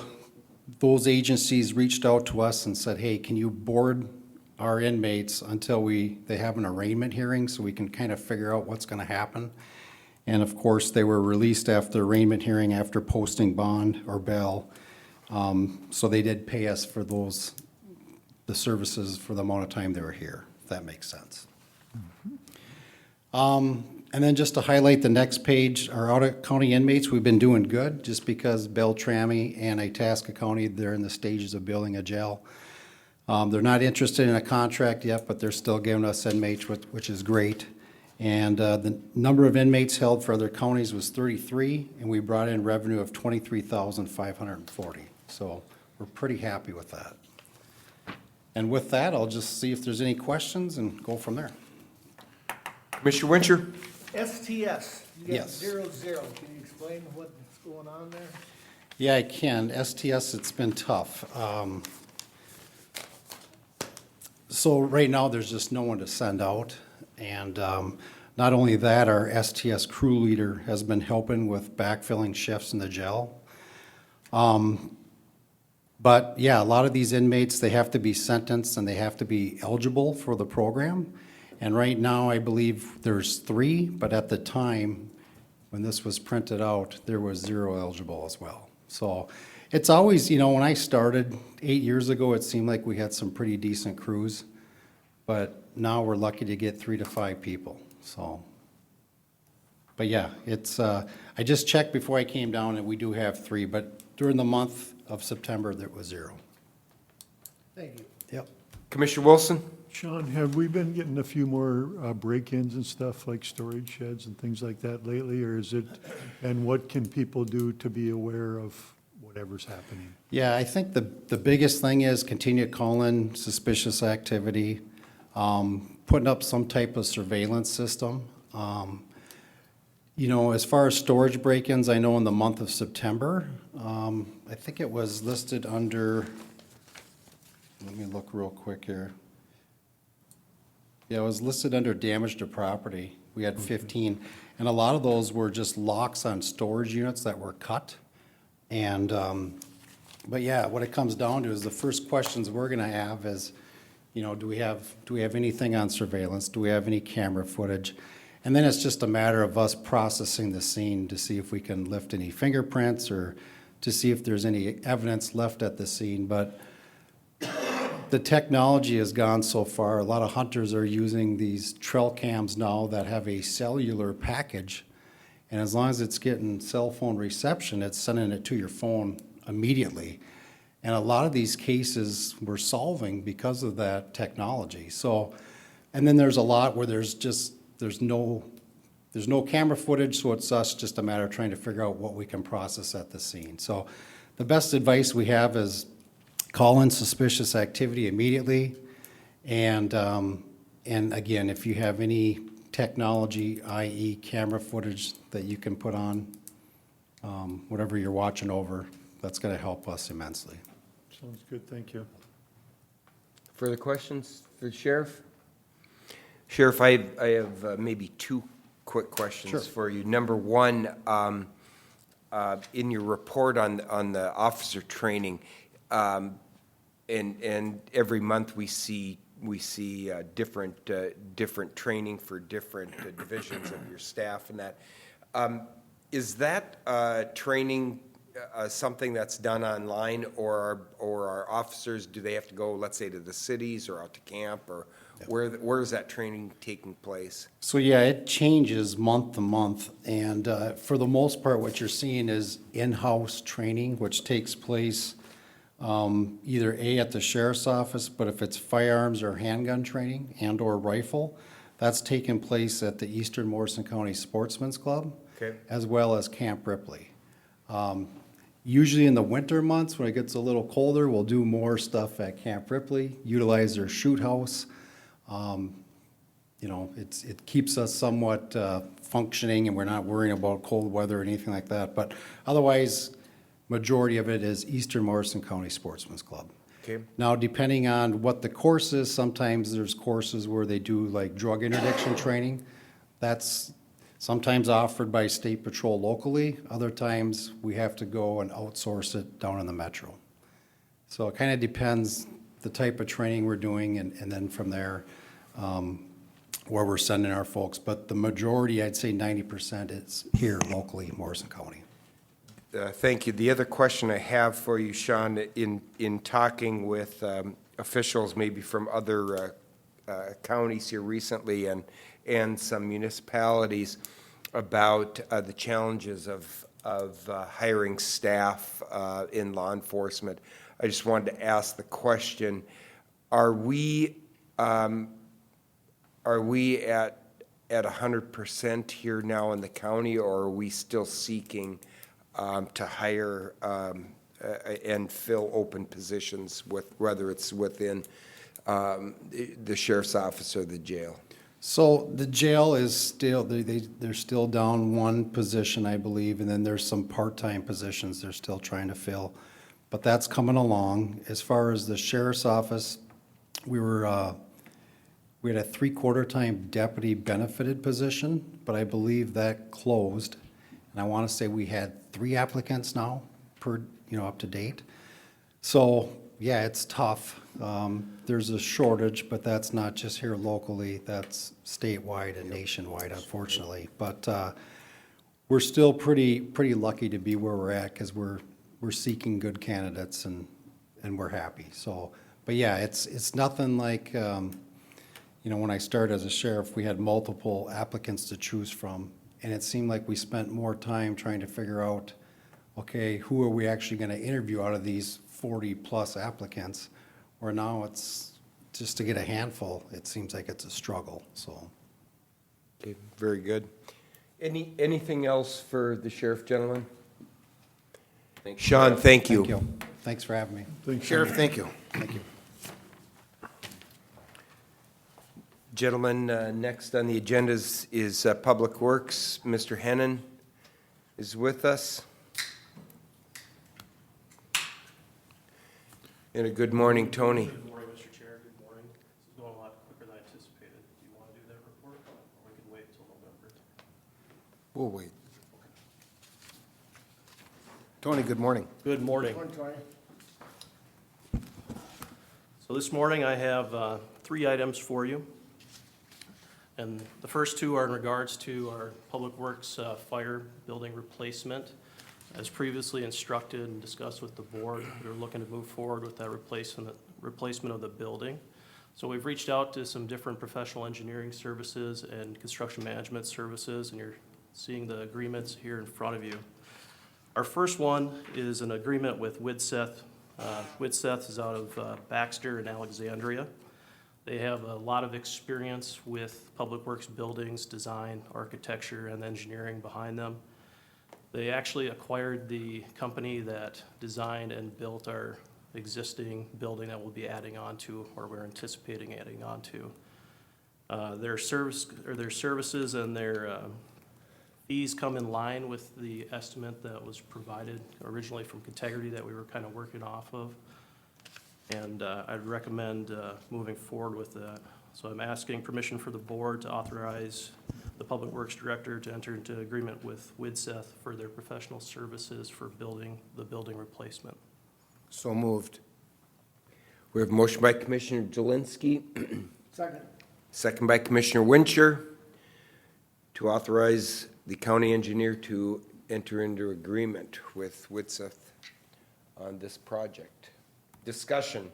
those agencies reached out to us and said, hey, can you board our inmates until they have an arraignment hearing so we can kind of figure out what's going to happen. And of course, they were released after arraignment hearing after posting bond or bail. So they did pay us for the services for the amount of time they were here, if that makes sense. And then just to highlight the next page, our out-of-county inmates, we've been doing good just because Beltrami and Itasca County, they're in the stages of building a jail. They're not interested in a contract yet, but they're still giving us inmates, which is great. And the number of inmates held for other counties was 33, and we brought in revenue of $23,540. So we're pretty happy with that. And with that, I'll just see if there's any questions and go from there.
Commissioner Wincher?
STS, you got
Yes.
0, 0. Can you explain what's going on there?
Yeah, I can. STS, it's been tough. So right now, there's just no one to send out. And not only that, our STS crew leader has been helping with backfilling shifts in the jail. But yeah, a lot of these inmates, they have to be sentenced and they have to be eligible for the program. And right now, I believe there's 3, but at the time, when this was printed out, there was 0 eligible as well. So it's always, when I started 8 years ago, it seemed like we had some pretty decent crews. But now we're lucky to get 3 to 5 people, so. But yeah, it's, I just checked before I came down and we do have 3, but during the month of September, there was 0.
Thank you.
Yep.
Commissioner Wilson?
Sean, have we been getting a few more break-ins and stuff like storage sheds and things like that lately, or is it, and what can people do to be aware of whatever's happening?
Yeah, I think the biggest thing is continue calling suspicious activity, putting up some type of surveillance system. As far as storage break-ins, I know in the month of September, I think it was listed under, let me look real quick here. Yeah, it was listed under damage to property. We had 15, and a lot of those were just locks on storage units that were cut. And, but yeah, what it comes down to is the first questions we're gonna have is, do we have anything on surveillance? Do we have any camera footage? And then it's just a matter of us processing the scene to see if we can lift any fingerprints or to see if there's any evidence left at the scene. But the technology has gone so far. A lot of hunters are using these trail cams now that have a cellular package. And as long as it's getting cell phone reception, it's sending it to your phone immediately. And a lot of these cases we're solving because of that technology. So, and then there's a lot where there's no camera footage, so it's just a matter of trying to figure out what we can process at the scene. So the best advice we have is call in suspicious activity immediately. And again, if you have any technology, i.e. camera footage that you can put on, whatever you're watching over, that's gonna help us immensely.
Sounds good, thank you.
Further questions for the sheriff? Sheriff, I have maybe 2 quick questions
Sure.
for you. Number one, in your report on the officer training, and every month we see different training for different divisions of your staff and that. Is that training something that's done online, or our officers, do they have to go, let's say, to the cities or out to camp, or where is that training taking place?
So yeah, it changes month to month, and for the most part, what you're seeing is in-house training, which takes place either at the sheriff's office, but if it's firearms or handgun training and or rifle, that's taking place at the Eastern Morrison County Sportsman's Club,
Okay.
as well as Camp Ripley. Usually in the winter months, when it gets a little colder, we'll do more stuff at Camp Ripley, utilize their shoot house. It keeps us somewhat functioning, and we're not worrying about cold weather or anything like that. But otherwise, majority of it is Eastern Morrison County Sportsman's Club.
Okay.
Now, depending on what the course is, sometimes there's courses where they do like drug interdiction training. That's sometimes offered by State Patrol locally. Other times, we have to go and outsource it down in the metro. So it kind of depends the type of training we're doing, and then from there, where we're sending our folks. But the majority, I'd say 90%, is here locally in Morrison County.
Thank you. The other question I have for you, Sean, in talking with officials maybe from other counties here recently and some municipalities about the challenges of hiring staff in law enforcement, I just wanted to ask the question, are we at 100% here now in the county, or are we still seeking to hire and fill open positions with, whether it's within the sheriff's office or the jail?
So the jail is still, they're still down one position, I believe, and then there's some part-time positions they're still trying to fill. But that's coming along. As far as the sheriff's office, we had a three-quarter time deputy benefited position, but I believe that closed. And I want to say we had 3 applicants now per, up to date. So, yeah, it's tough. There's a shortage, but that's not just here locally, that's statewide and nationwide, unfortunately. But we're still pretty lucky to be where we're at, because we're seeking good candidates and we're happy. So, but yeah, it's nothing like, when I started as a sheriff, we had multiple applicants to choose from, and it seemed like we spent more time trying to figure out, okay, who are we actually gonna interview out of these 40-plus applicants? Where now it's, just to get a handful, it seems like it's a struggle, so.
Okay, very good. Anything else for the sheriff, gentlemen?
Thank you.
Sean, thank you.
Thank you. Thanks for having me.
Sheriff, thank you.
Thank you.
Gentlemen, next on the agenda is Public Works. Mr. Hennon is with us. And a good morning, Tony.
Good morning, Mr. Chair. Good morning. This is going a lot quicker than I anticipated. Do you want to do that report, or we can wait until November?
We'll wait. Tony, good morning.
Good morning. So this morning I have 3 items for you. And the first 2 are in regards to our Public Works fire building replacement. As previously instructed and discussed with the board, we're looking to move forward with that replacement of the building. So we've reached out to some different professional engineering services and construction management services, and you're seeing the agreements here in front of you. Our first one is an agreement with Widseth. Widseth is out of Baxter and Alexandria. They have a lot of experience with public works buildings, design, architecture, and engineering behind them. They actually acquired the company that designed and built our existing building that we'll be adding on to, or we're anticipating adding on to. Their services and their fees come in line with the estimate that was provided originally from Contegrity that we were kind of working off of. And I'd recommend moving forward with that. So I'm asking permission for the board to authorize the Public Works Director to enter into agreement with Widseth for their professional services for the building replacement.
So moved.
We have a motion by Commissioner Jelinski,
Second.
second by Commissioner Wincher, to authorize the county engineer to enter into agreement with Widseth on this project. Discussion.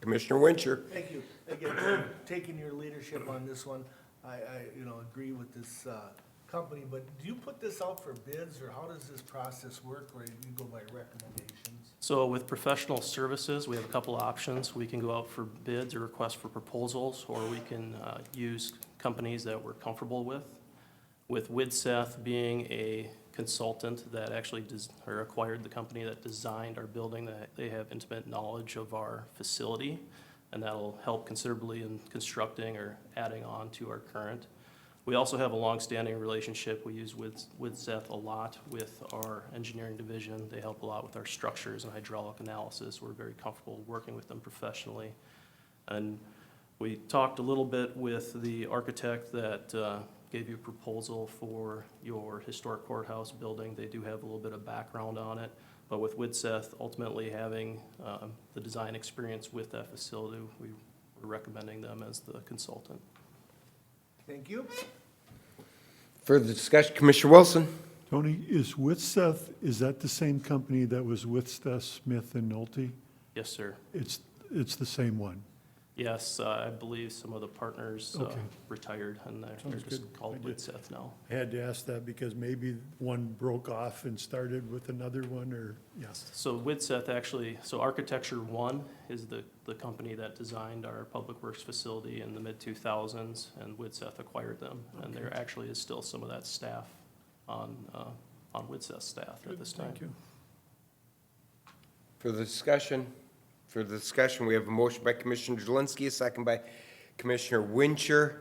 Commissioner Wincher.
Thank you. Again, taking your leadership on this one, I agree with this company, but do you put this out for bids, or how does this process work, or you go by recommendations?
So with professional services, we have a couple options. We can go out for bids or request for proposals, or we can use companies that we're comfortable with. With Widseth being a consultant that actually acquired the company that designed our building, that they have intimate knowledge of our facility, and that'll help considerably in constructing or adding on to our current. We also have a long-standing relationship. We use Widseth a lot with our engineering division. They help a lot with our structures and hydraulic analysis. We're very comfortable working with them professionally. And we talked a little bit with the architect that gave you a proposal for your historic courthouse building. They do have a little bit of background on it, but with Widseth ultimately having the design experience with that facility, we're recommending them as the consultant.
Thank you.
Further discussion, Commissioner Wilson.
Tony, is Widseth, is that the same company that was Widseth, Smith, and Nolte?
Yes, sir.
It's the same one?
Yes, I believe some of the partners
Okay.
retired, and they're
Sounds
just
good.
called
I did-
Widseth now.
I had to ask that because maybe one broke off and started with another one, or, yes.
So Widseth actually, so Architecture One is the company that designed our Public Works facility in the mid-2000s, and Widseth acquired them. And there actually is still some of that staff on Widseth's staff at this time.
Thank you.
For the discussion, we have a motion by Commissioner Jelinski, a second by Commissioner Wincher.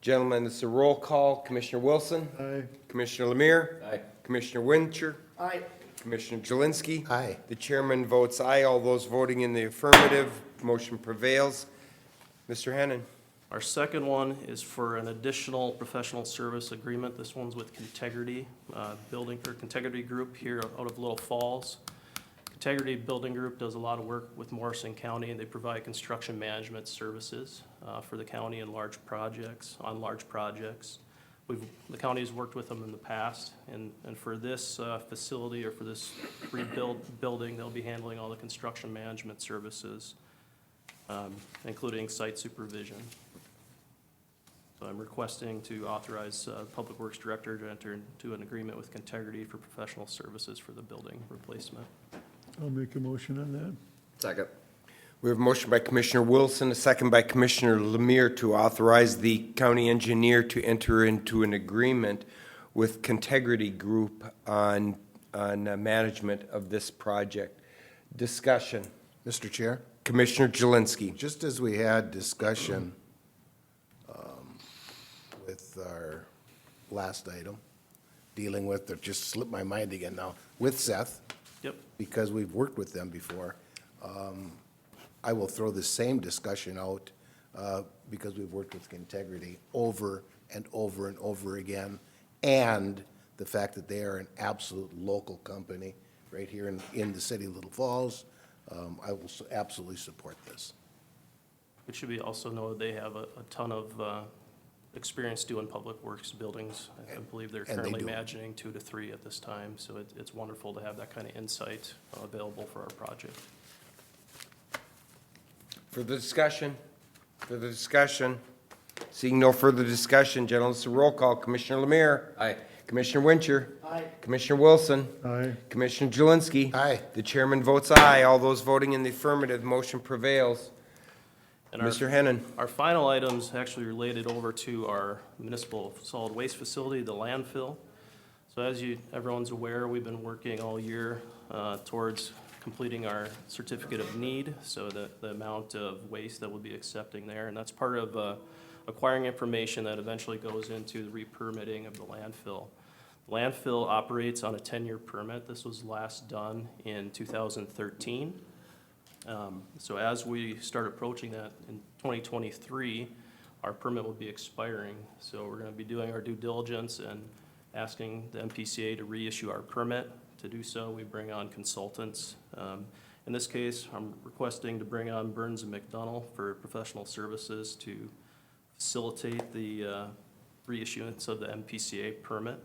Gentlemen, it's a roll call. Commissioner Wilson?
Aye.
Commissioner Lemire?
Aye.
Commissioner Wincher?
Aye.
Commissioner Jelinski?
Aye.
The chairman votes aye. All those voting in the affirmative, motion prevails. Mr. Hennon?
Our second one is for an additional professional service agreement. This one's with Contegrity Contegrity Group here out of Little Falls. Contegrity Building Group does a lot of work with Morrison County, and they provide construction management services for the county on large projects. The county has worked with them in the past, and for this facility or for this building, they'll be handling all the construction management services, including site supervision. So I'm requesting to authorize Public Works Director to enter into an agreement with Contegrity for professional services for the building replacement.
I'll make a motion on that.
Second.
We have a motion by Commissioner Wilson, a second by Commissioner Lemire to authorize the county engineer to enter into an agreement with Contegrity Group on management of this project. Discussion.
Mr. Chair,
Commissioner Jelinski.
just as we had discussion with our last item, dealing with, it just slipped my mind again now, with Seth,
Yep.
because we've worked with them before, I will throw the same discussion out because we've worked with Contegrity over and over and over again, and the fact that they are an absolute local company right here in the city of Little Falls. I will absolutely support this.
It should be also noted they have a ton of experience doing public works buildings. I believe they're
And they
currently
do.
imagining 2 to 3 at this time, so it's wonderful to have that kind of insight available for our project.
Further discussion? Further discussion? Seeing no further discussion, gentlemen, it's a roll call. Commissioner Lemire?
Aye.
Commissioner Wincher?
Aye.
Commissioner Wilson?
Aye.
Commissioner Jelinski?
Aye.
The chairman votes aye. All those voting in the affirmative, motion prevails.
And our-
Mr. Hennon?
Our final item's actually related over to our municipal solid waste facility, the landfill. So as everyone's aware, we've been working all year towards completing our certificate of need, so that the amount of waste that we'll be accepting there, and that's part of acquiring information that eventually goes into the re-permitting of the landfill. Landfill operates on a 10-year permit. This was last done in 2013. So as we start approaching that in 2023, our permit will be expiring. So we're going to be doing our due diligence and asking the MPCA to reissue our permit. To do so, we bring on consultants. In this case, I'm requesting to bring on Burns and McDonnell for professional services to facilitate the reissuance of the MPCA permit.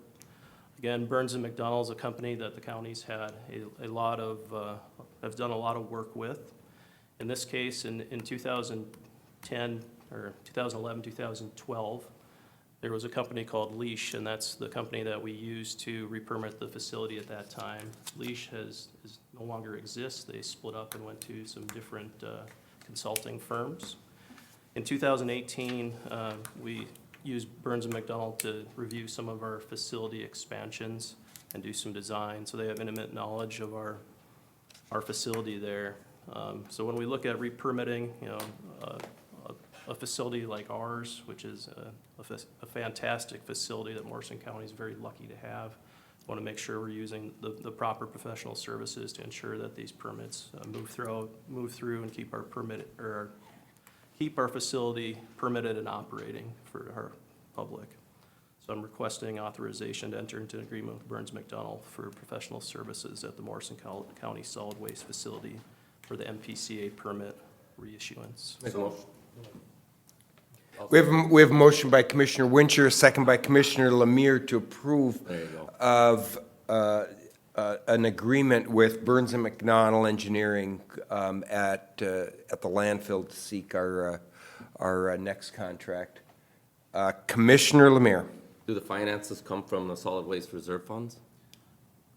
Again, Burns and McDonnell is a company that the county's had have done a lot of work with. In this case, in 2010, or 2011, 2012, there was a company called Leash, and that's the company that we used to re-permit the facility at that time. Leash no longer exists. They split up and went to some different consulting firms. In 2018, we used Burns and McDonnell to review some of our facility expansions and do some design, so they have intimate knowledge of our facility there. So when we look at re-permitting, a facility like ours, which is a fantastic facility that Morrison County is very lucky to have, want to make sure we're using the proper professional services to ensure that these permits move through and keep our facility permitted and operating for our public. So I'm requesting authorization to enter into an agreement with Burns McDonnell for professional services at the Morrison County Solid Waste Facility for the MPCA permit reissuance.
Make a motion.
We have a motion by Commissioner Wincher, a second by Commissioner Lemire to approve
There you go.
of an agreement with Burns and McDonnell Engineering at the landfill to seek our next contract. Commissioner Lemire.
Do the finances come from the solid waste reserve funds?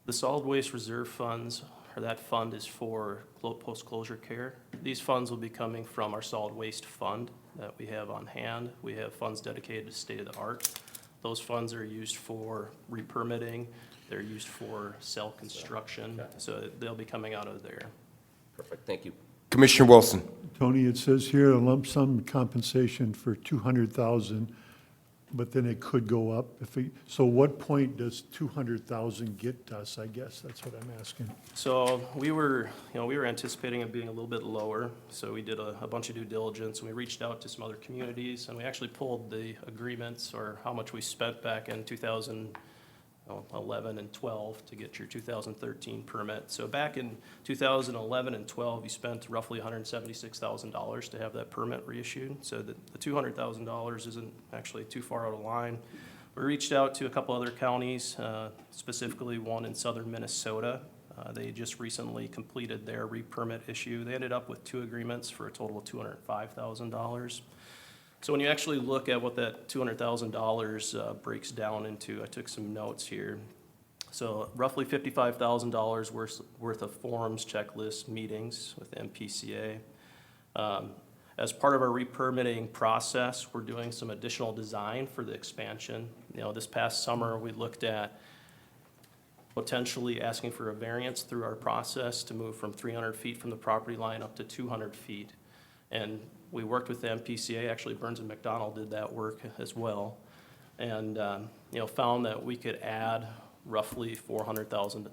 The solid waste reserve funds, or that fund is for post-closure care. These funds will be coming from our solid waste fund that we have on hand. We have funds dedicated to state-of-the-art. Those funds are used for re-permitting, they're used for cell construction, so they'll be coming out of there.
Perfect, thank you.
Commissioner Wilson.
Tony, it says here a lump sum compensation for 200,000, but then it could go up so what point does 200,000 get us, I guess? That's what I'm asking.
So we were anticipating it being a little bit lower, so we did a bunch of due diligence, and we reached out to some other communities, and we actually pulled the agreements or how much we spent back in 2011 and 12 to get your 2013 permit. So back in 2011 and 12, you spent roughly $176,000 to have that permit reissued. So the $200,000 isn't actually too far out of line. We reached out to a couple other counties, specifically one in southern Minnesota. They just recently completed their re-permit issue. They ended up with 2 agreements for a total of $205,000. So when you actually look at what that $200,000 breaks down into, I took some notes here. So roughly $55,000 worth of forms, checklists, meetings with MPCA. As part of our re-permitting process, we're doing some additional design for the expansion. This past summer, we looked at potentially asking for a variance through our process to move from 300 feet from the property line up to 200 feet. And we worked with the MPCA, actually Burns and McDonnell did that work as well, and found that we could add roughly 400,000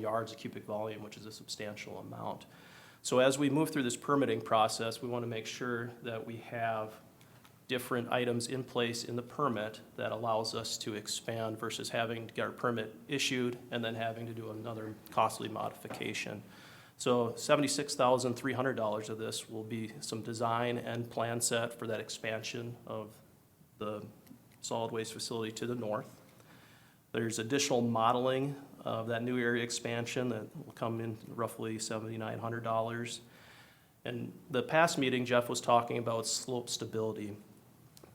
yards of cubic volume, which is a substantial amount. So as we move through this permitting process, we want to make sure that we have different items in place in the permit that allows us to expand versus having to get our permit issued and then having to do another costly modification. So $76,300 of this will be some design and plan set for that expansion of the solid waste facility to the north. There's additional modeling of that new area expansion that will come in roughly $7,900. And the past meeting, Jeff was talking about slope stability.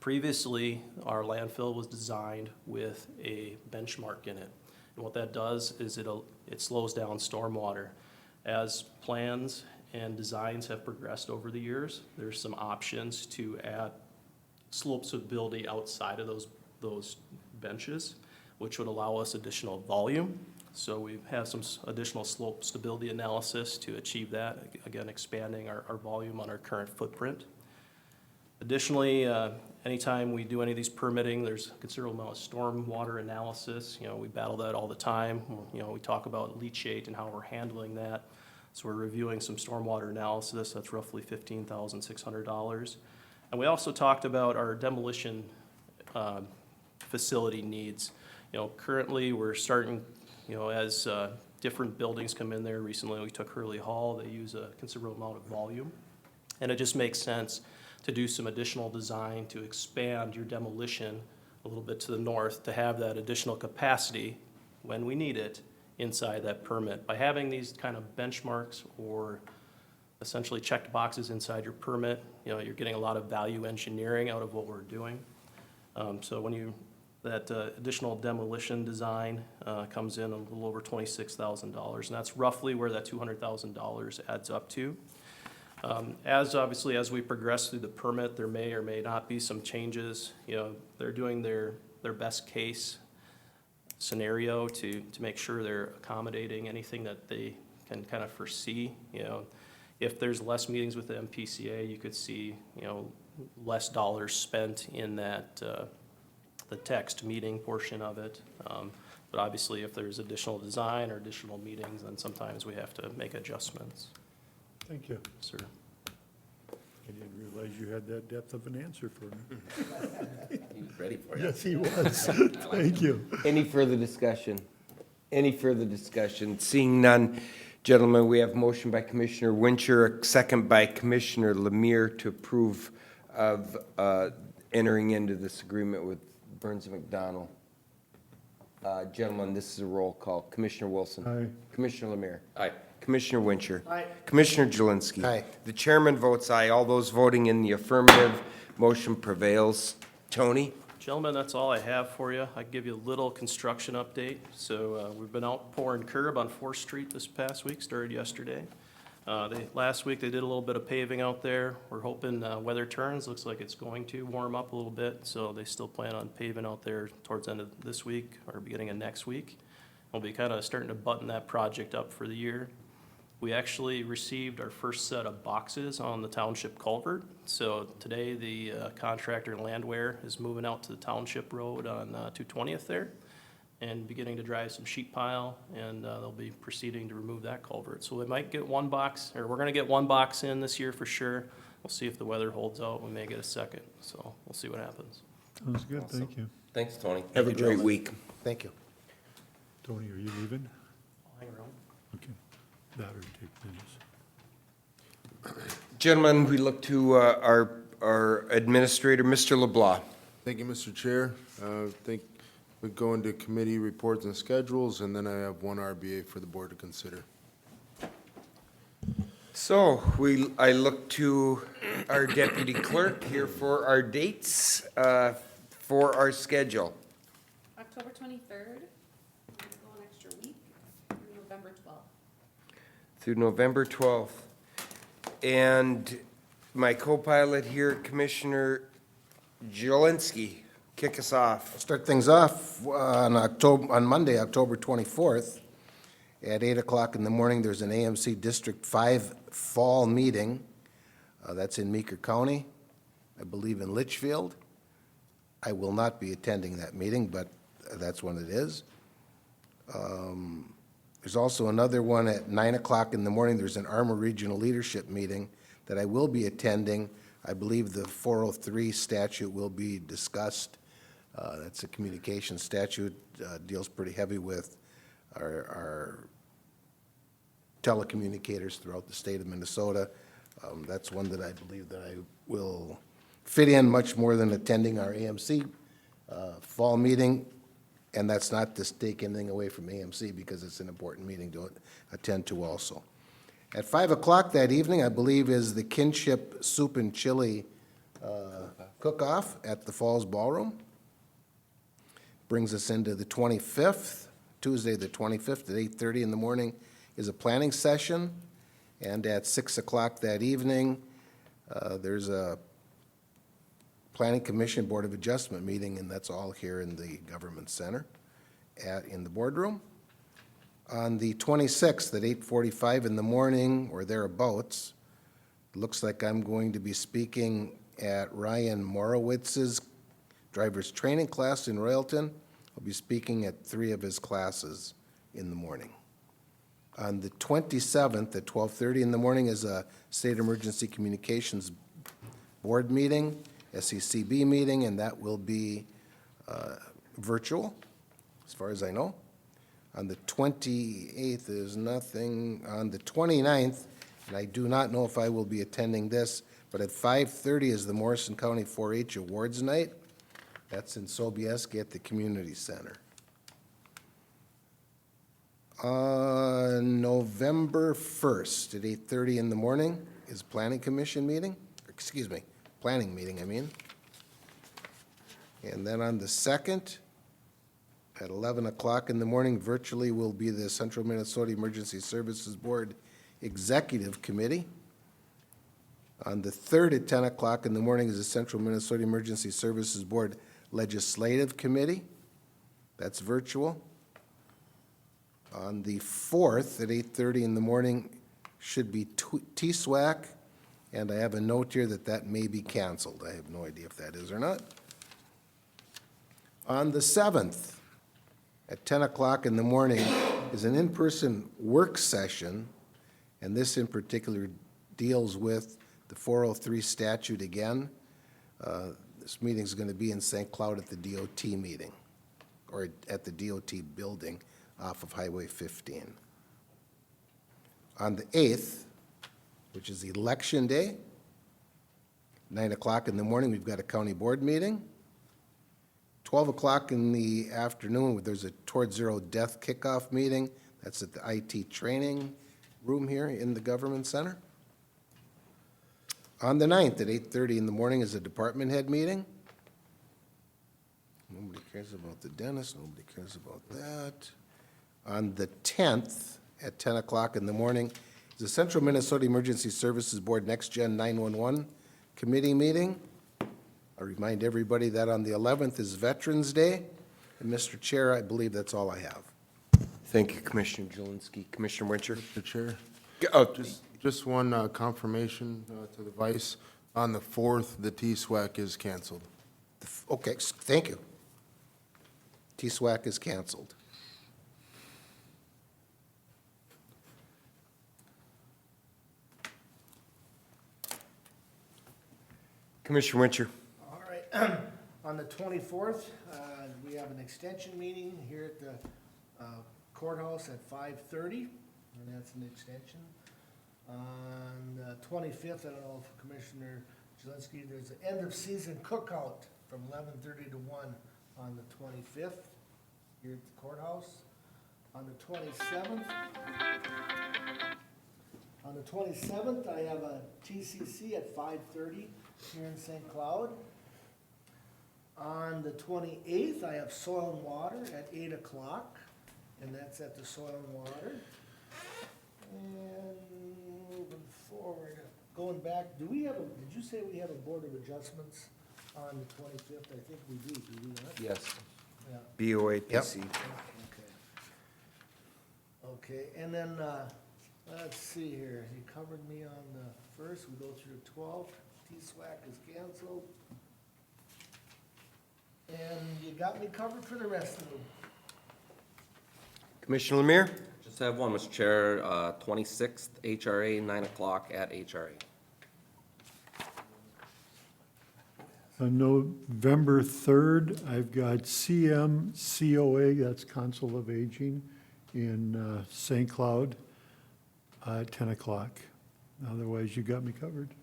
Previously, our landfill was designed with a benchmark in it. And what that does is it slows down stormwater. As plans and designs have progressed over the years, there's some options to add slope stability outside of those benches, which would allow us additional volume. So we have some additional slope stability analysis to achieve that, again, expanding our volume on our current footprint. Additionally, anytime we do any of these permitting, there's a considerable amount of stormwater analysis. We battle that all the time. We talk about leachate and how we're handling that. So we're reviewing some stormwater analysis. That's roughly $15,600. And we also talked about our demolition facility needs. Currently we're starting, as different buildings come in there. Recently we took Hurley Hall. They use a considerable amount of volume. And it just makes sense to do some additional design to expand your demolition a little bit to the north to have that additional capacity when we need it inside that permit. By having these kind of benchmarks or essentially checked boxes inside your permit, you're getting a lot of value engineering out of what we're doing. So when that additional demolition design comes in a little over $26,000, and that's roughly where that $200,000 adds up to. Obviously, as we progress through the permit, there may or may not be some changes. They're doing their best case scenario to make sure they're accommodating anything that they can kind of foresee. If there's less meetings with the MPCA, you could see, less dollars spent in that, the text meeting portion of it. But obviously, if there's additional design or additional meetings, then sometimes we have to make adjustments.
Thank you.
Sir.
I didn't realize you had that depth of an answer for me.
He was ready for you.
Yes, he was. Thank you.
Any further discussion? Any further discussion? Seeing none, gentlemen, we have motion by Commissioner Wincher, second by Commissioner Lemire to approve of entering into this agreement with Burns and McDonnell. Gentlemen, this is a roll call. Commissioner Wilson.
Aye.
Commissioner Lemire.
Aye.
Commissioner Wincher.
Aye.
Commissioner Jelinski.
Aye.
The chairman votes aye. All those voting in the affirmative, motion prevails. Tony?
Gentlemen, that's all I have for you. I can give you a little construction update. So we've been out pouring curb on 4th Street this past week, started yesterday. Last week they did a little bit of paving out there. We're hoping weather turns. Looks like it's going to warm up a little bit, so they still plan on paving out there towards the end of this week or beginning of next week. We'll be kind of starting to button that project up for the year. We actually received our first set of boxes on the township culvert. So today, the contractor Landwehr is moving out to the township road on 220th there and beginning to drive some sheet pile, and they'll be proceeding to remove that culvert. So we might get one box, or we're gonna get one box in this year for sure. We'll see if the weather holds out. We may get a second, so we'll see what happens.
Sounds good, thank you.
Thanks, Tony.
Have a great week.
Thank you.
Tony, are you leaving?
Hang around.
Okay, that or take minutes.
Gentlemen, we look to our administrator, Mr. LeBlanc.
Thank you, Mr. Chair. I think we go into committee reports and schedules, and then I have one RBA for the board to consider.
So I look to our deputy clerk here for our dates for our schedule.
October 23rd, I'm gonna go an extra week, through November 12th.
Through November 12th. And my co-pilot here, Commissioner Jelinski, kick us off.
Start things off on Monday, October 24th, at 8 o'clock in the morning. There's an AMC District 5 fall meeting. That's in Meeker County, I believe in Litchfield. I will not be attending that meeting, but that's when it is. There's also another one at 9 o'clock in the morning. There's an Armor Regional Leadership meeting that I will be attending. I believe the 403 statute will be discussed. That's a communication statute, deals pretty heavy with our telecommunicators throughout the state of Minnesota. That's one that I believe that I will fit in much more than attending our AMC fall meeting. And that's not to take anything away from AMC, because it's an important meeting to attend to also. At 5 o'clock that evening, I believe, is the Kinship Soup and Chili cook-off at the Falls Ballroom. Brings us into the 25th, Tuesday the 25th at 8:30 in the morning is a planning session. And at 6 o'clock that evening, there's a Planning Commission Board of Adjustment meeting, and that's all here in the Government Center in the boardroom. On the 26th at 8:45 in the morning or thereabouts, it looks like I'm going to be speaking at Ryan Morowitz's driver's training class in Royalton. I'll be speaking at 3 of his classes in the morning. On the 27th at 12:30 in the morning is a State Emergency Communications Board meeting, SECB meeting, and that will be virtual, as far as I know. On the 28th, there's nothing. On the 29th, and I do not know if I will be attending this, but at 5:30 is the Morrison County 4-H Awards Night. That's in Sobieski at the Community Center. On November 1st at 8:30 in the morning is Planning Commission meeting, planning meeting, I mean. And then on the 2nd, at 11 o'clock in the morning, virtually will be the Central Minnesota Emergency Services Board Executive Committee. On the 3rd at 10 o'clock in the morning is the Central Minnesota Emergency Services Board Legislative Committee. That's virtual. On the 4th at 8:30 in the morning should be TSWAC, and I have a note here that may be canceled. I have no idea if that is or not. On the 7th at 10 o'clock in the morning is an in-person work session, and this in particular deals with the 403 statute again. This meeting is going to be in St. Cloud at the DOT meeting, or at the DOT building off of Highway 15. On the 8th, which is Election Day, 9 o'clock in the morning, we've got a county board meeting. 12 o'clock in the afternoon, there's a Towards Zero Death kickoff meeting. That's at the IT training room here in the Government Center. On the 9th at 8:30 in the morning is a department head meeting. Nobody cares about the dentist, nobody cares about that. On the 10th at 10 o'clock in the morning is the Central Minnesota Emergency Services Board Next Gen 911 Committee meeting. I remind everybody that on the 11th is Veterans Day. And Mr. Chair, I believe that's all I have.
Thank you, Commissioner Jelinski. Commissioner Wincher?
Mr. Chair, Just one confirmation to the vice. On the 4th, the T-SWAC is canceled.
Okay, thank you. T-SWAC is canceled.
Commissioner Wincher.
All right, on the 24th, we have an extension meeting here at the courthouse at 5:30, and that's an extension. On the 25th, I don't know if Commissioner Jelinski, there's an end-of-season cookout from 11:30 to 1 on the 25th here at the courthouse. On the 27th, I have a TCC at 5:30 here in St. Cloud. On the 28th, I have Soil and Water at 8 o'clock, and that's at the Soil and Water. And moving forward, going back, did you say we have a Board of Adjustments on the 25th? I think we do we not?
Yes.
Yeah.
BOAPC.
Okay, and then, let's see here, you covered me on the first, we go through 12th, T-SWAC is canceled. And you got me covered for the rest of them.
Commissioner Lemire?
Just have one, Mr. Chair, 26th, HRA, 9 o'clock at HRA.
On November 3rd, I've got CMCOA, that's Council of Aging, in St. Cloud at 10 o'clock. Otherwise, you got me covered.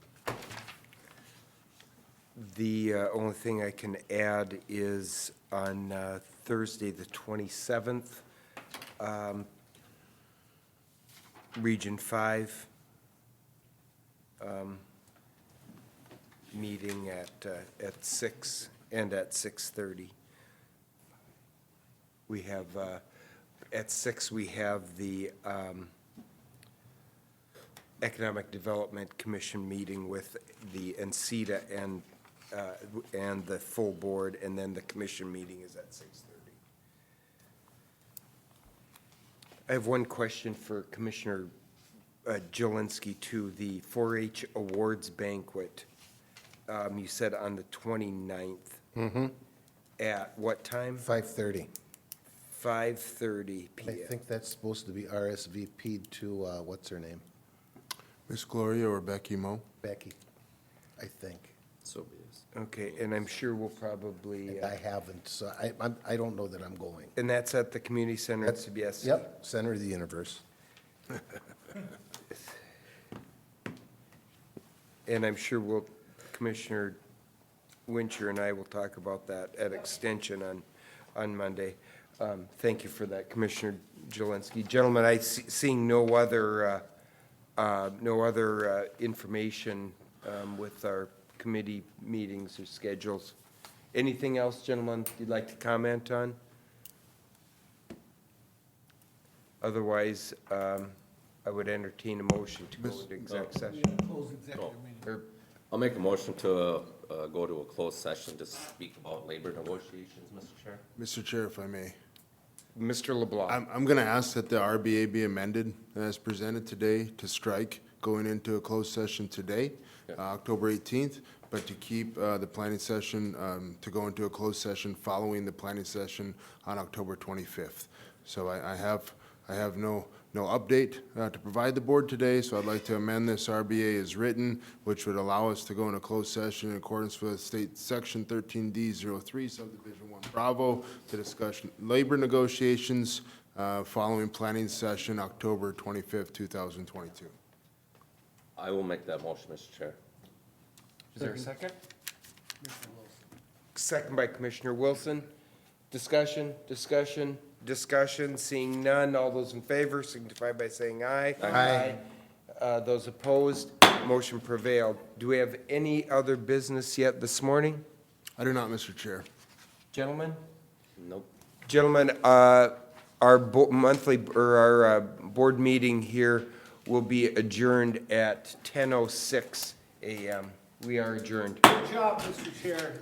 The only thing I can add is on Thursday, the 27th, Region 5, meeting at 6 and at 6:30. We have, at 6, we have the Economic Development Commission meeting with the NCEDA and the full board, and then the commission meeting is at 6:30. I have one question for Commissioner Jelinski too. The 4-H Awards Banquet, you said on the 29th.
Mm-hmm.
At what time?
5:30.
5:30
I
PM.
think that's supposed to be RSVP'd to, what's her name?
Miss Gloria or Becky Moe?
Becky, I think.
So be it.
Okay, and I'm sure we'll probably,
I haven't, so I don't know that I'm going.
and that's at the community center at CBS?
Yep, center of the universe.
And I'm sure Commissioner Wincher and I will talk about that at Extension on Monday. Thank you for that, Commissioner Jelinski. Gentlemen, seeing no other information with our committee meetings or schedules. Anything else, gentlemen, you'd like to comment on? Otherwise, I would entertain a motion to go into exec session.
Close executive meeting.
Or
I'll make a motion to go to a closed session to speak about labor negotiations, Mr. Chair.
Mr. Chair, if I may.
Mr. LeBlanc.
I'm going to ask that the RBA be amended as presented today to strike going into a closed session today, October 18th, but to keep the planning session, to go into a closed session following the planning session on October 25th. So I have no update to provide the board today, so I'd like to amend this RBA as written, which would allow us to go into closed session in accordance with State Section 13D03, Subdivision 1 Bravo, to discuss labor negotiations following planning session October 25th, 2022.
I will make that motion, Mr. Chair.
Is there a second?
Second by Commissioner Wilson. Discussion. Seeing none. All those in favor signify by saying aye.
Aye.
Those opposed, motion prevailed. Do we have any other business yet this morning?
I do not, Mr. Chair.
Gentlemen?
Nope.
Gentlemen, our monthly, or our board meeting here will be adjourned at 10:06 a.m. We are adjourned.
Good job, Mr. Chair.